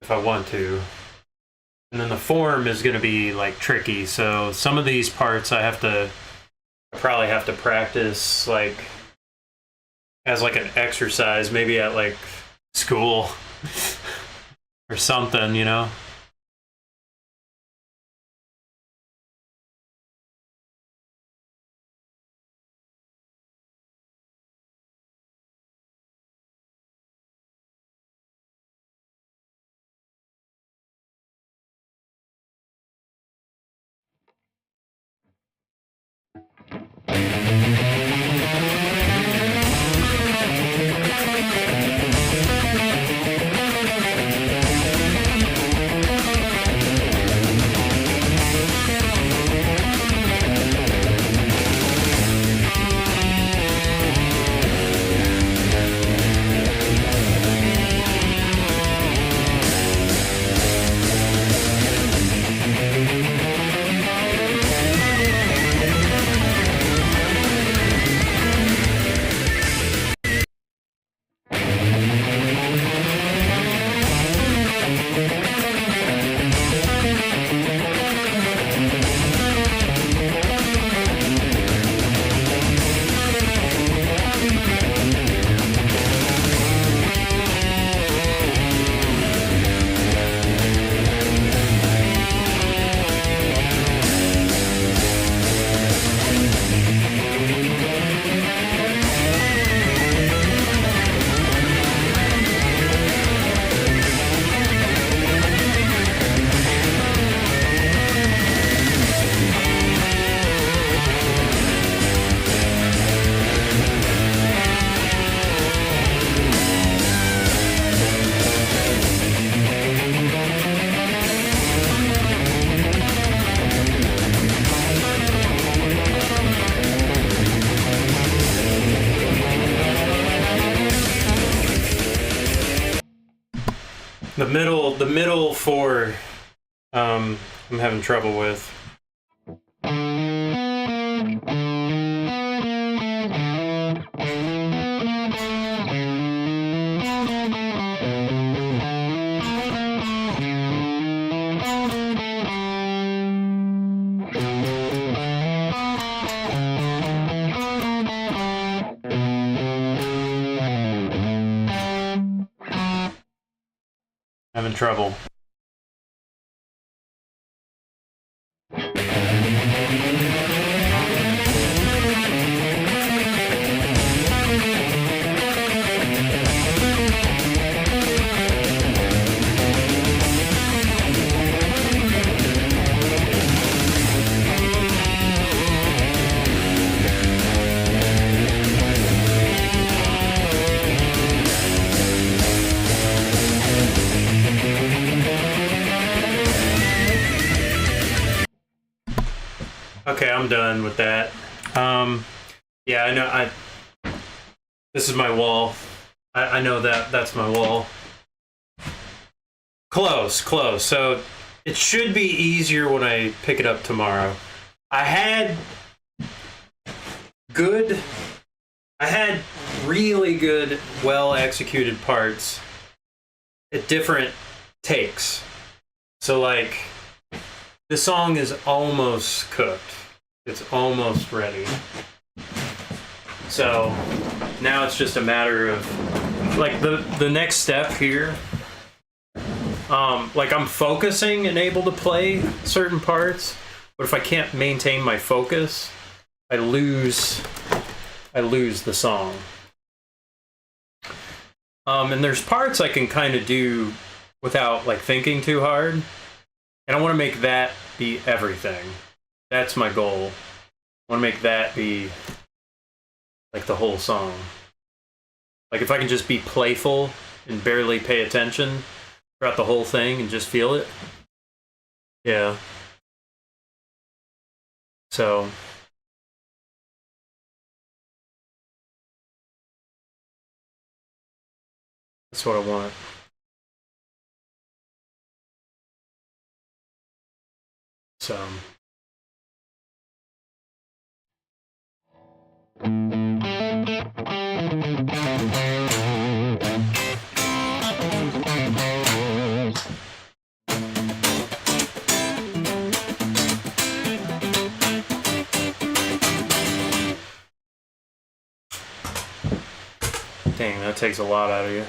if I want to. And then the form is going to be like tricky, so some of these parts I probably have to practice like as like an exercise, maybe at like school or something, you know? The middle four, I'm having trouble with. Having trouble. Okay, I'm done with that. Yeah, I know. This is my wall. I know that's my wall. Close. So it should be easier when I pick it up tomorrow. I had really good, well-executed parts at different takes. So like, the song is almost cooked. It's almost ready. So now it's just a matter of like the next step here Like I'm focusing and able to play certain parts, but if I can't maintain my focus, I lose the song. And there's parts I can kind of do without like thinking too hard, and I want to make that be everything. That's my goal. I want to make that be like the whole song. Like if I can just be playful and barely pay attention throughout the whole thing and just feel it. Yeah. So that's what I want. So dang, that takes a lot out of you.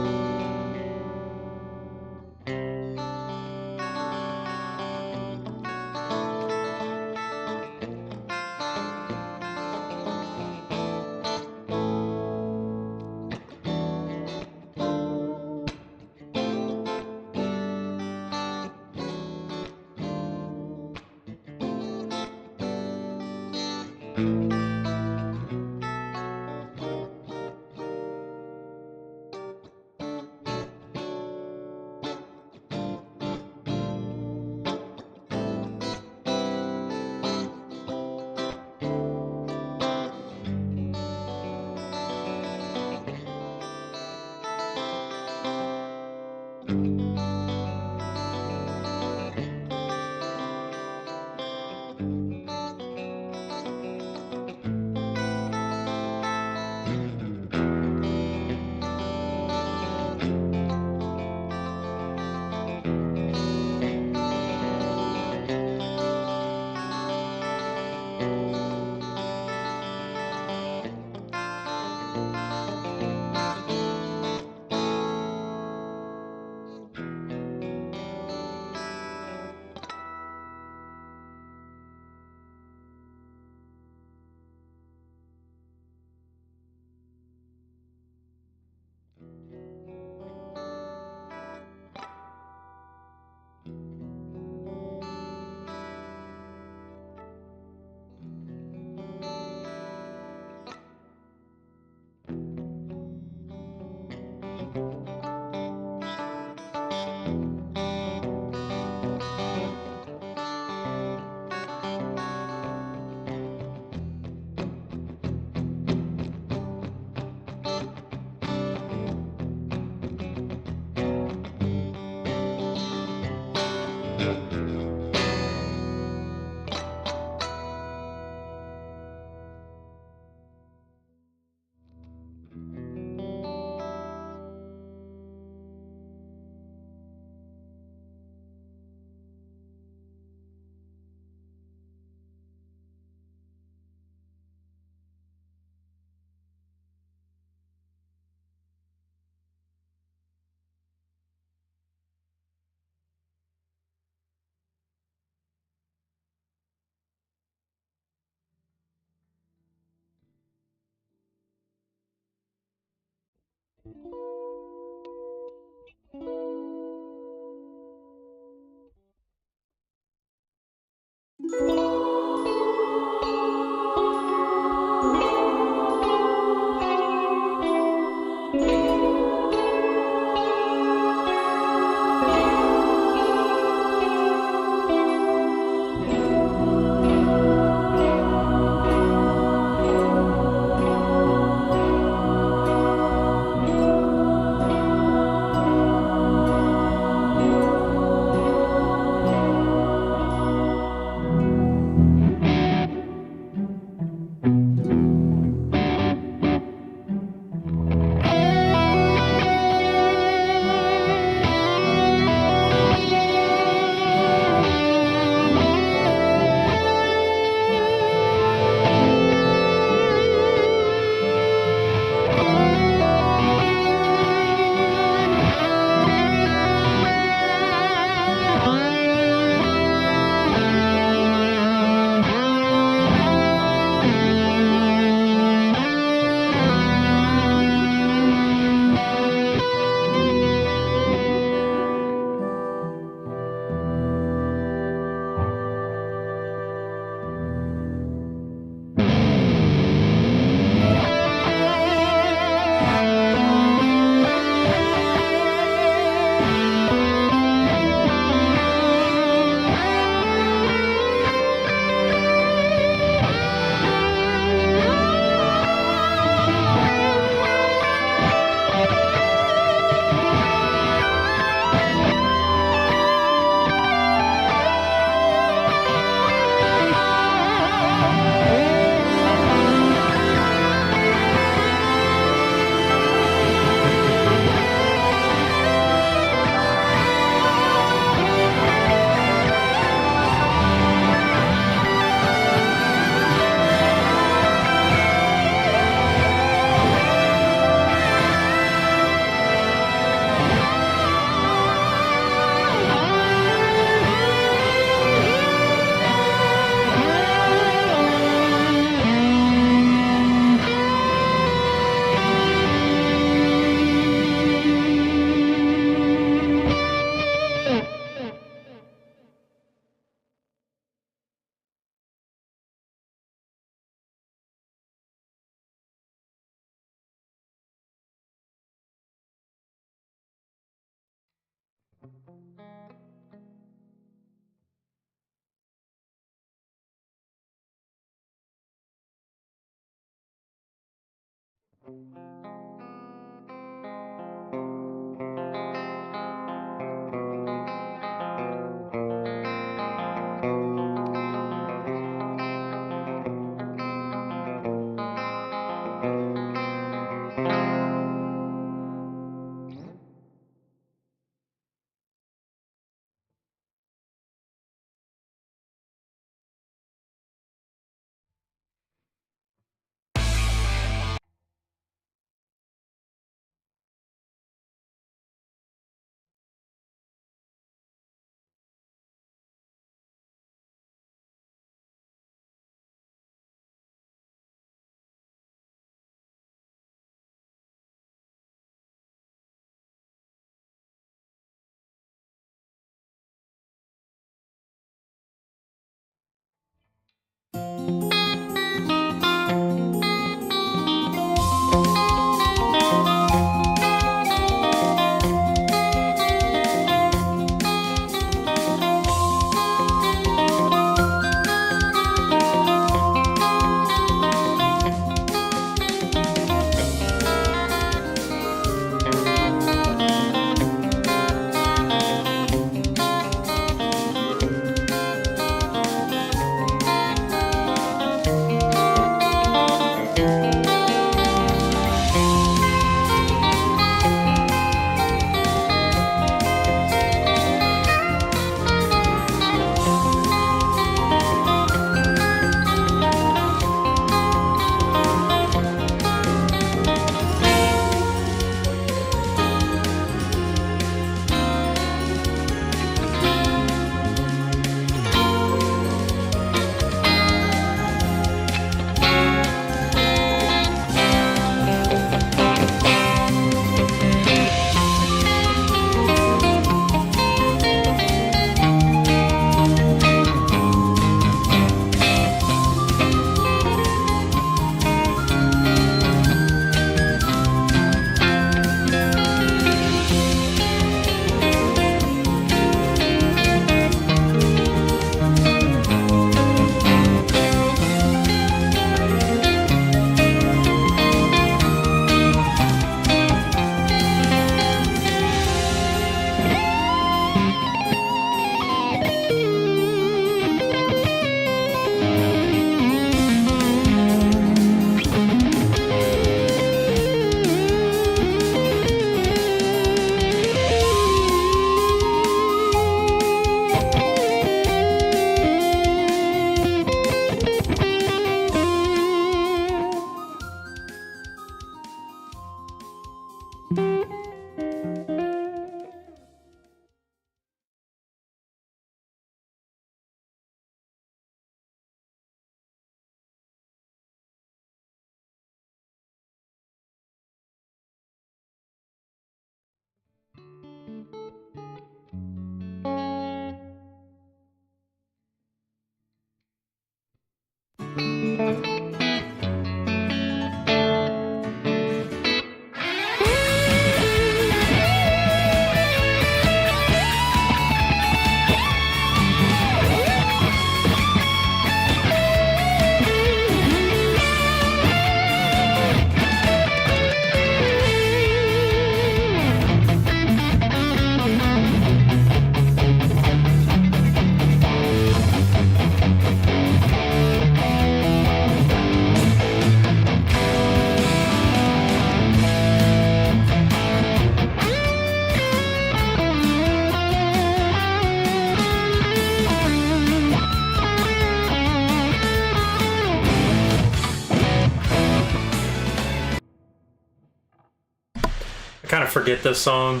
I kind of forget this song.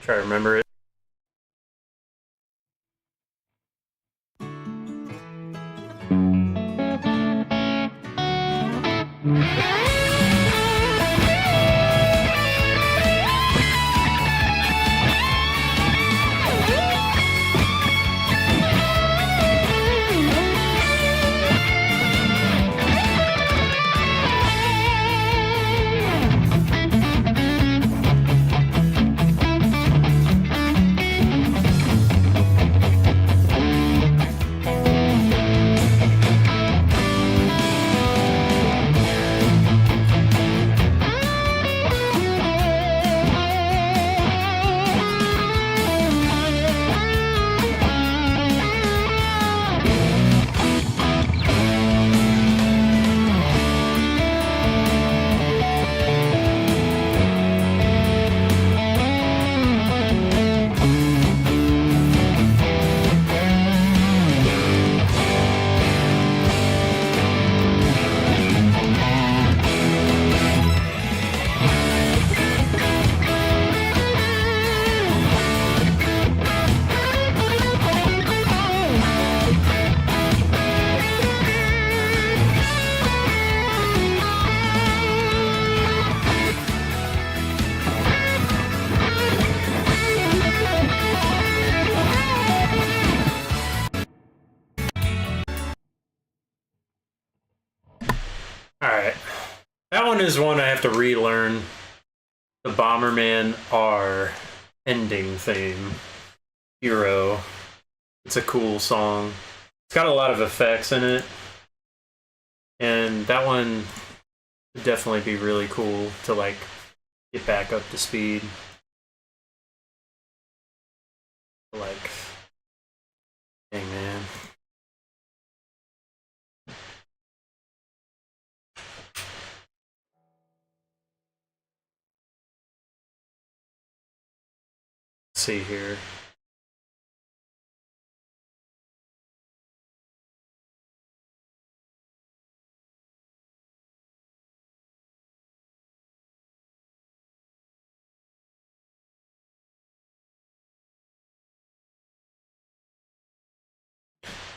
Try to remember it. one is one I have to relearn. The Bomberman R ending theme. Hero. It's a cool song. It's got a lot of effects in it. And that one would definitely be really cool to like get back up to speed. Like, dang man. Let's see here.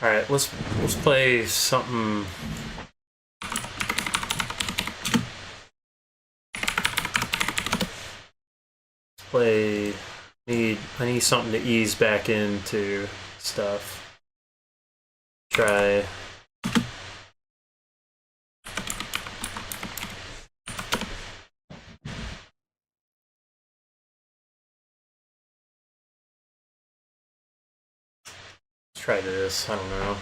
All right, let's play something. I need something to ease back into stuff. Try. Try this. I don't know.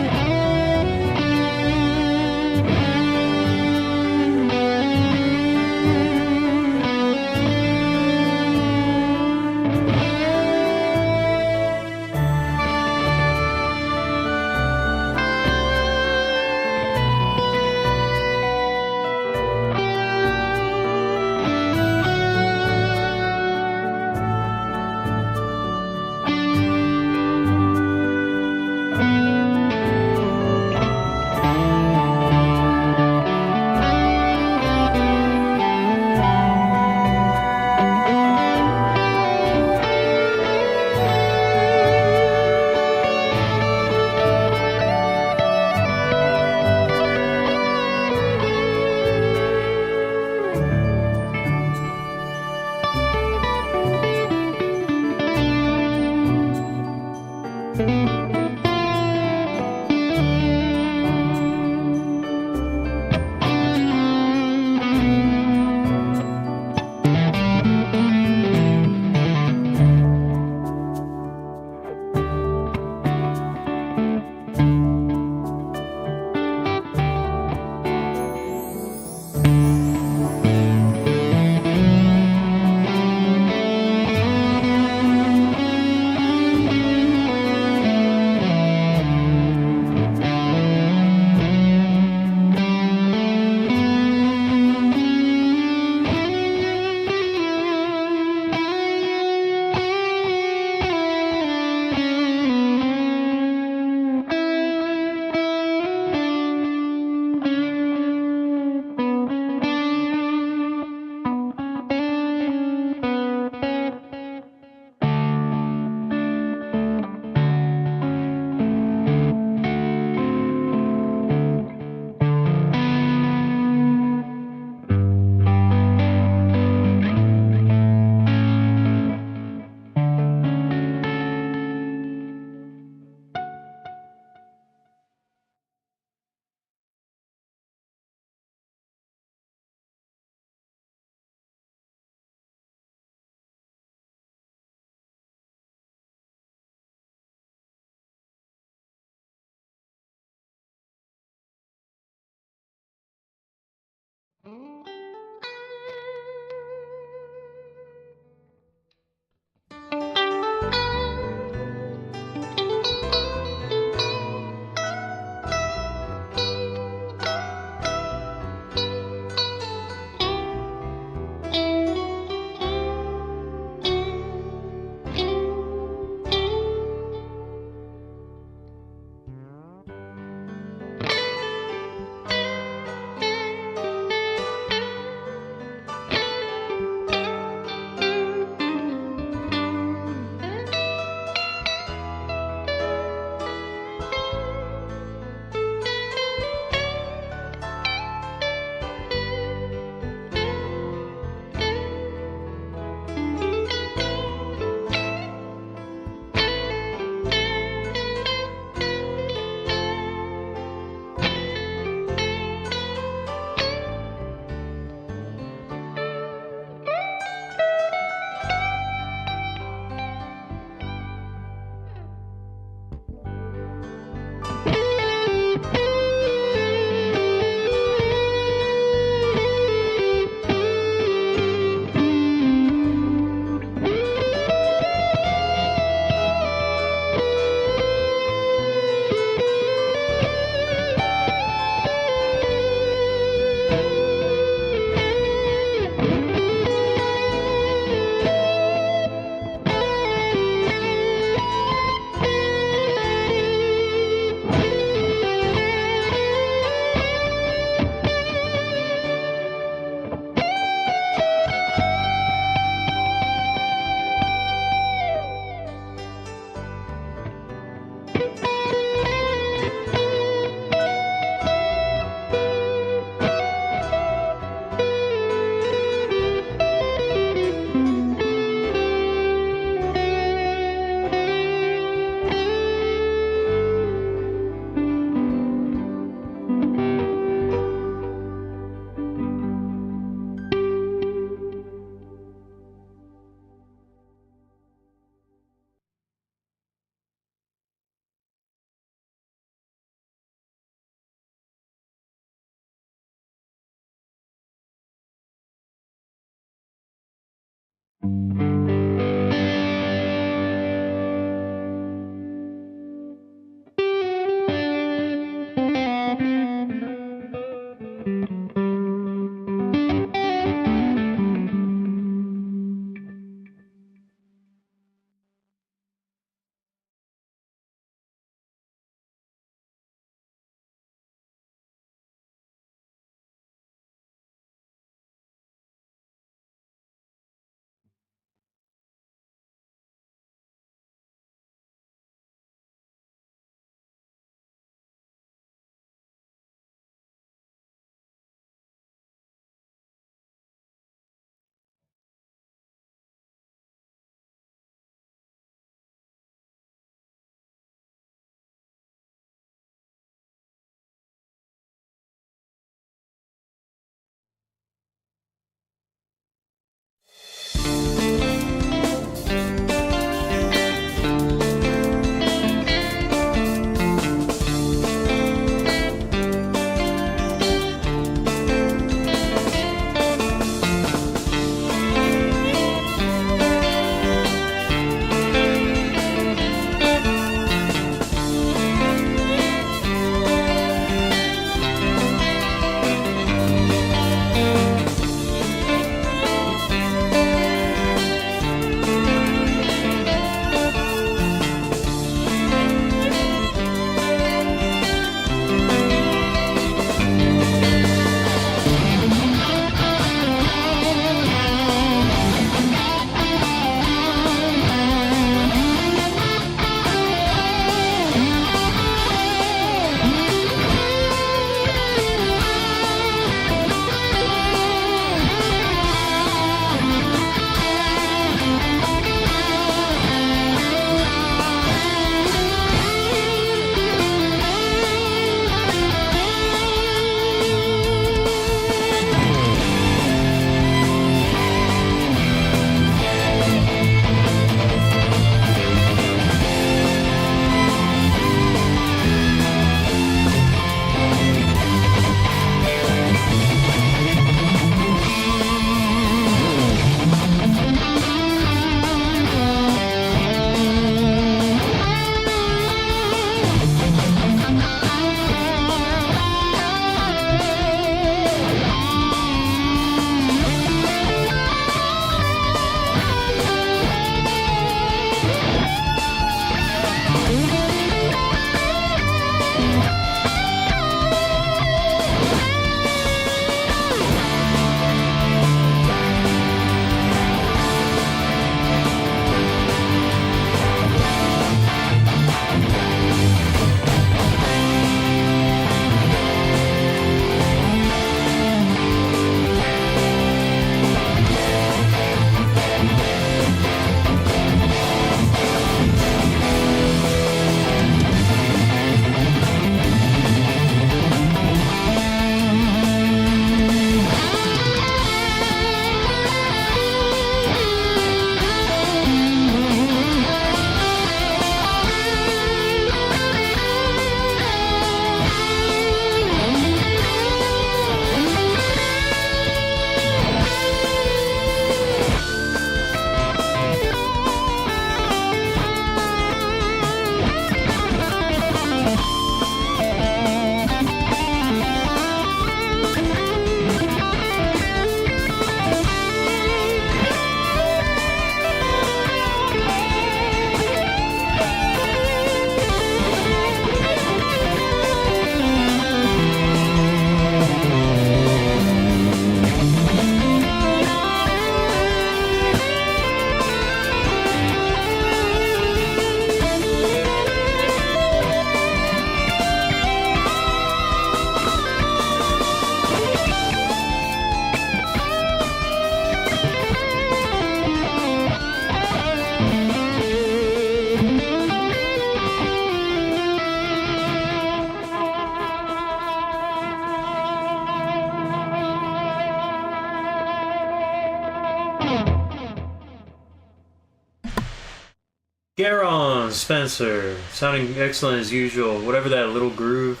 Garon Spencer, sounding excellent as usual. Whatever that little groove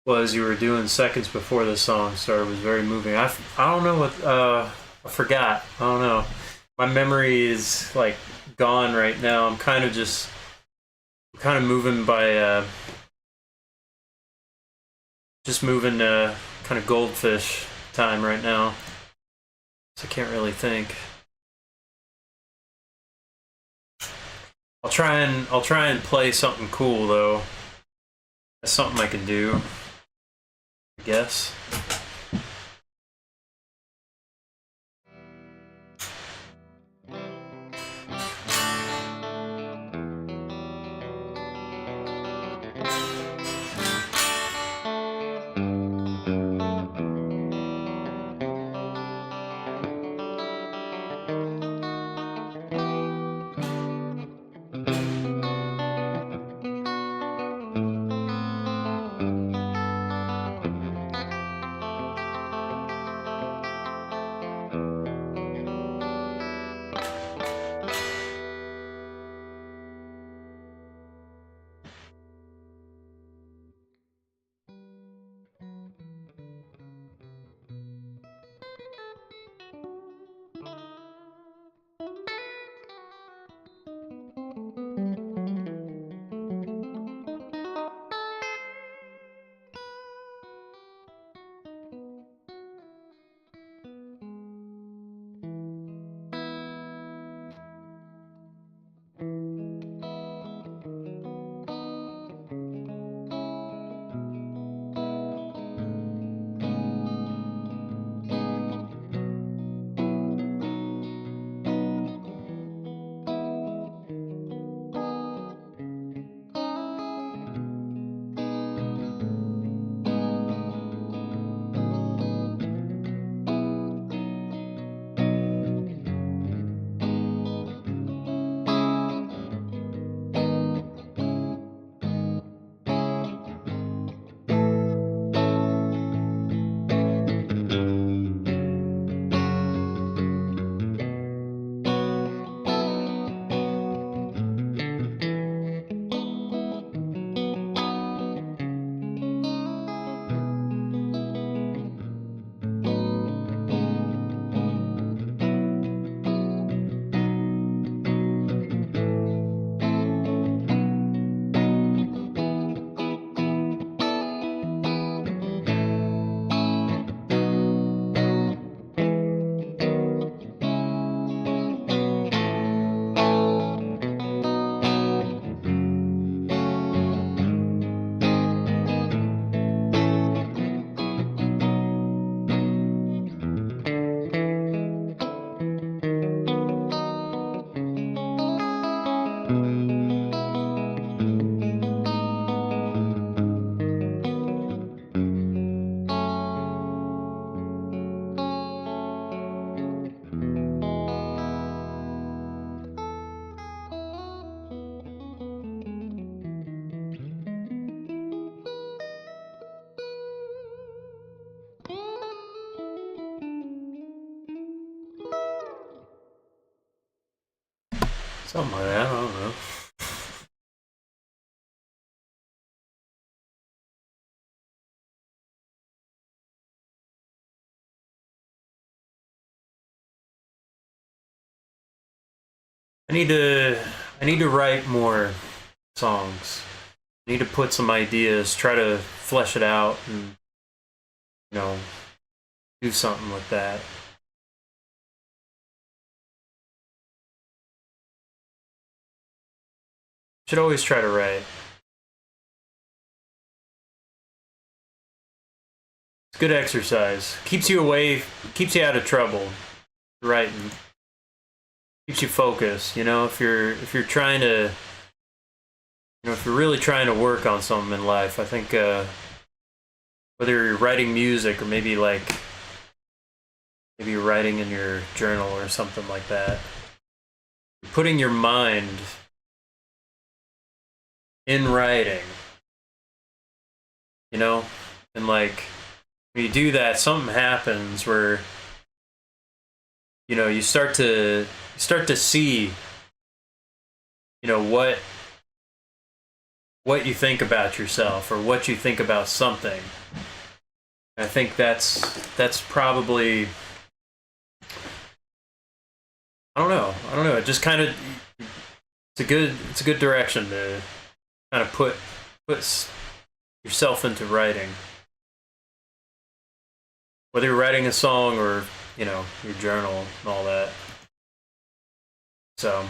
was you were doing seconds before the song started was very moving. I don't know what, I forgot. I don't know. My memory is like gone right now. I'm kind of moving by, just moving kind of goldfish time right now. So I can't really think. I'll try and play something cool though. That's something I can do, I guess. Something like that, I don't know. I need to write more songs. I need to put some ideas, try to flesh it out and, you know, do something with that. Should always try to write. It's good exercise. Keeps you away, keeps you out of trouble. Writing. Keeps you focused, you know, if you're trying to, you know, if you're really trying to work on something in life, I think whether you're writing music or maybe you're writing in your journal or something like that, putting your mind in writing, you know, and like when you do that, something happens where, you know, you start to see you know, what you think about yourself or what you think about something. I think that's probably, I don't know. It just kind of, it's a good direction to kind of put yourself into writing. Whether you're writing a song or, you know, your journal and all that. So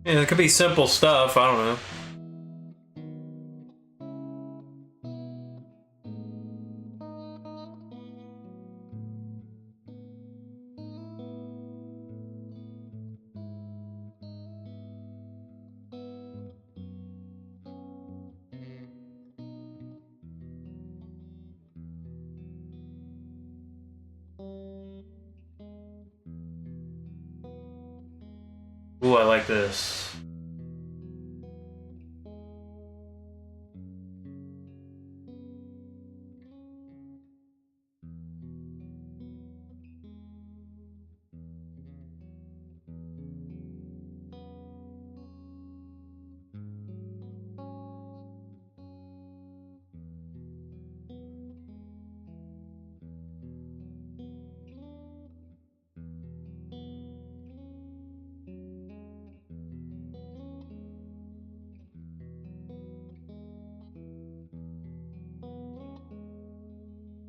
yeah, it could be simple stuff. I don't know. Ooh, I like this.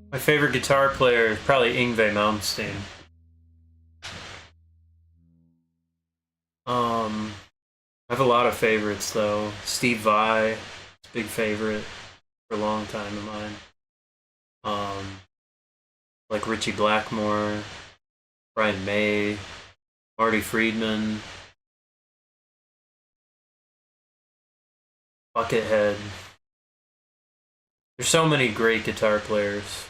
My favorite guitar player is probably Yngwie Malmsteen. I have a lot of favorites though. Steve Vai, big favorite for a long time of mine. Like Richie Blackmore, Brian May, Marty Friedman, Buckethead. There's so many great guitar players.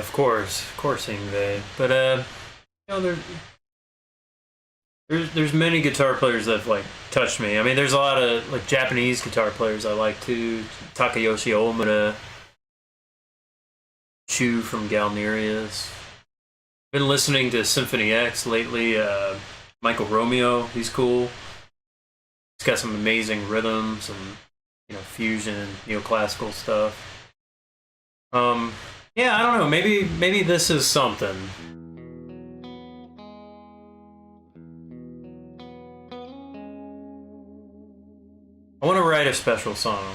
of course, Ingve. But you know, there's many guitar players that have like touched me. I mean, there's a lot of like Japanese guitar players I like too. Takayoshi Omura, Chu from Galnerius. Been listening to Symphony X lately. Michael Romeo, he's cool. He's got some amazing rhythms and fusion and neoclassical stuff. Yeah, I don't know. Maybe this is something. I want to write a special song.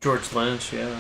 George Lynch, yeah.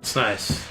It's nice.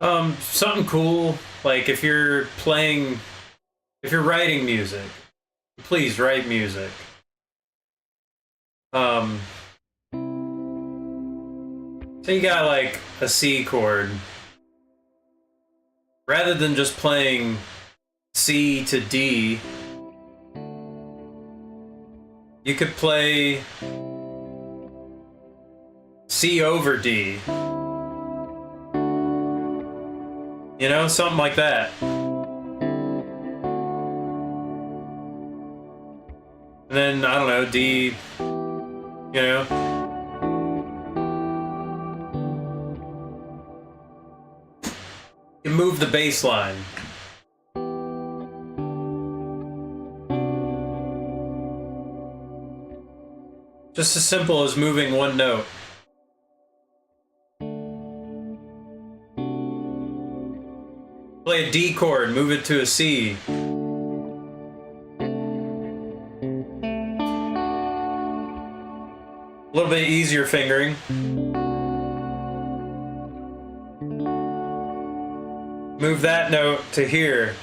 Something cool, like if you're writing music, please write music. So you got like a C chord. Rather than just playing C to D, you could play C over D. You know, something like that. And then, I don't know, D, you know? You move the bass line. Just as simple as moving one note. Play a D chord, move it to a C. A little bit easier fingering. Move that note to here.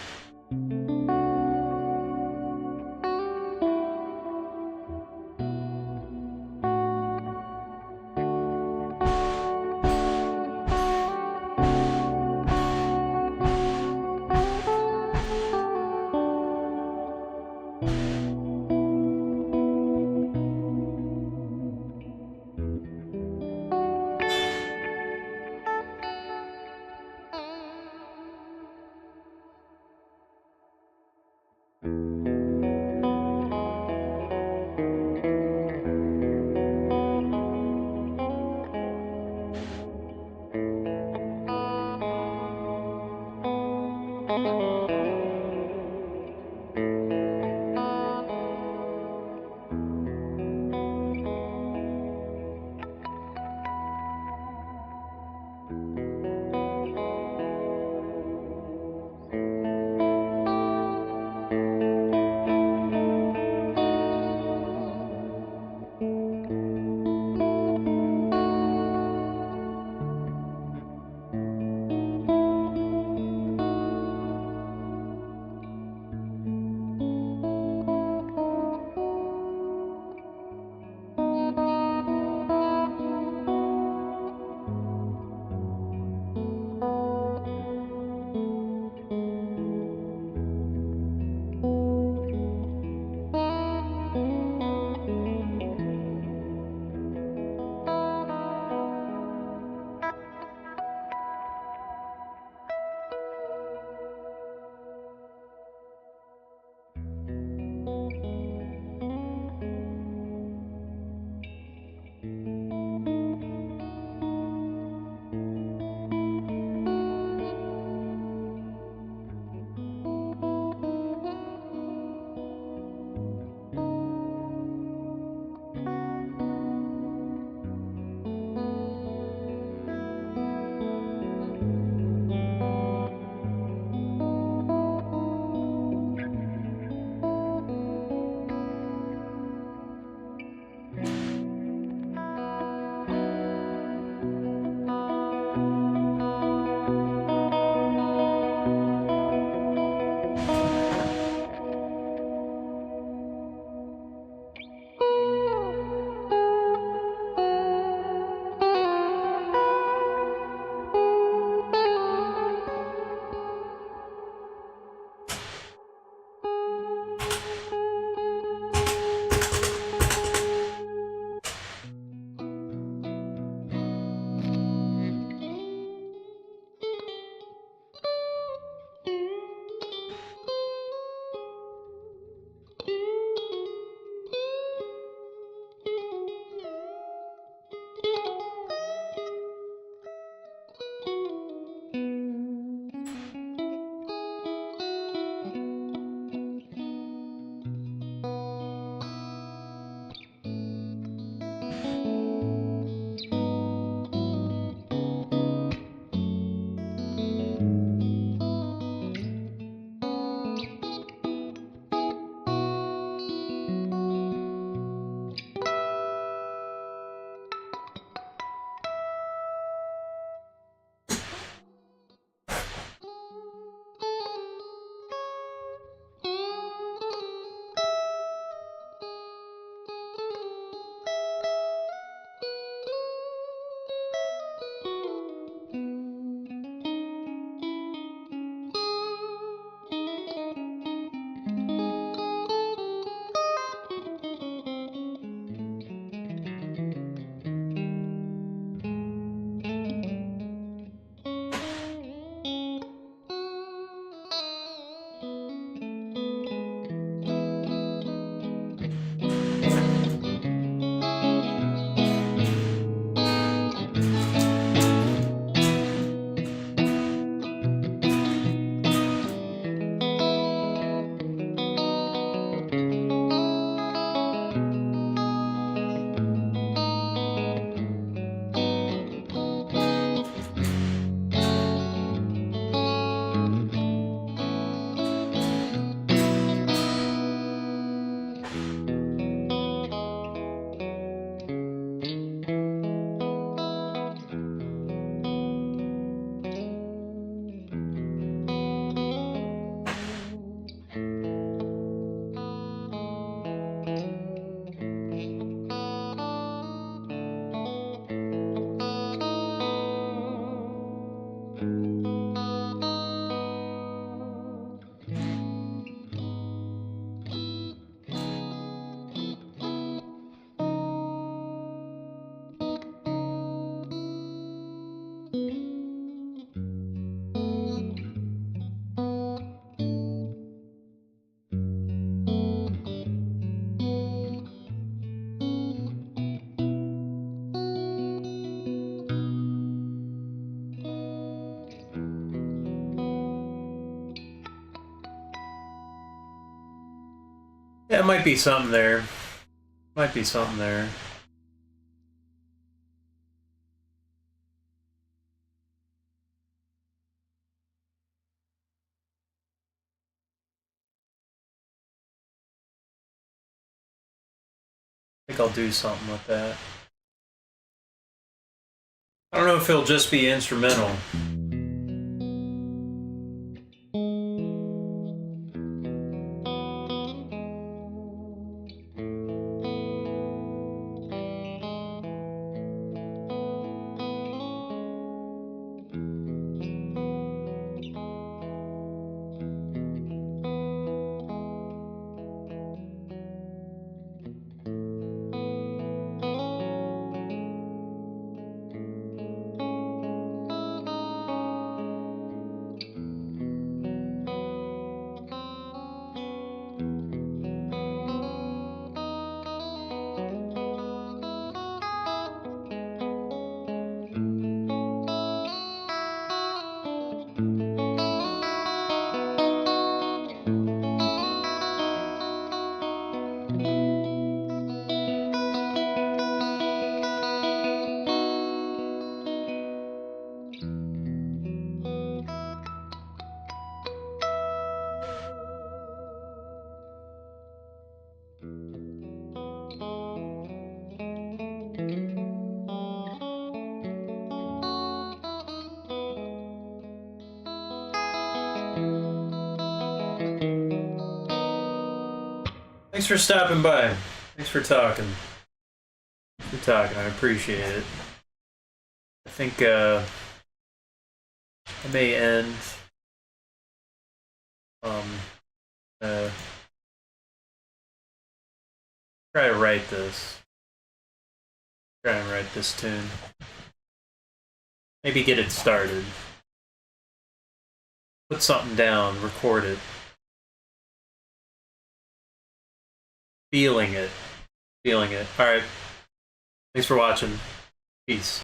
Yeah, it might be something there. Might be something there. I think I'll do something with that. I don't know if it'll just be instrumental. Thanks for stopping by. Thanks for talking. I appreciate it. I think I may end uh, try to write this. Try and write this tune. Maybe get it started. Put something down, record it. Feeling it. Feeling it. Alright. Thanks for watching. Peace.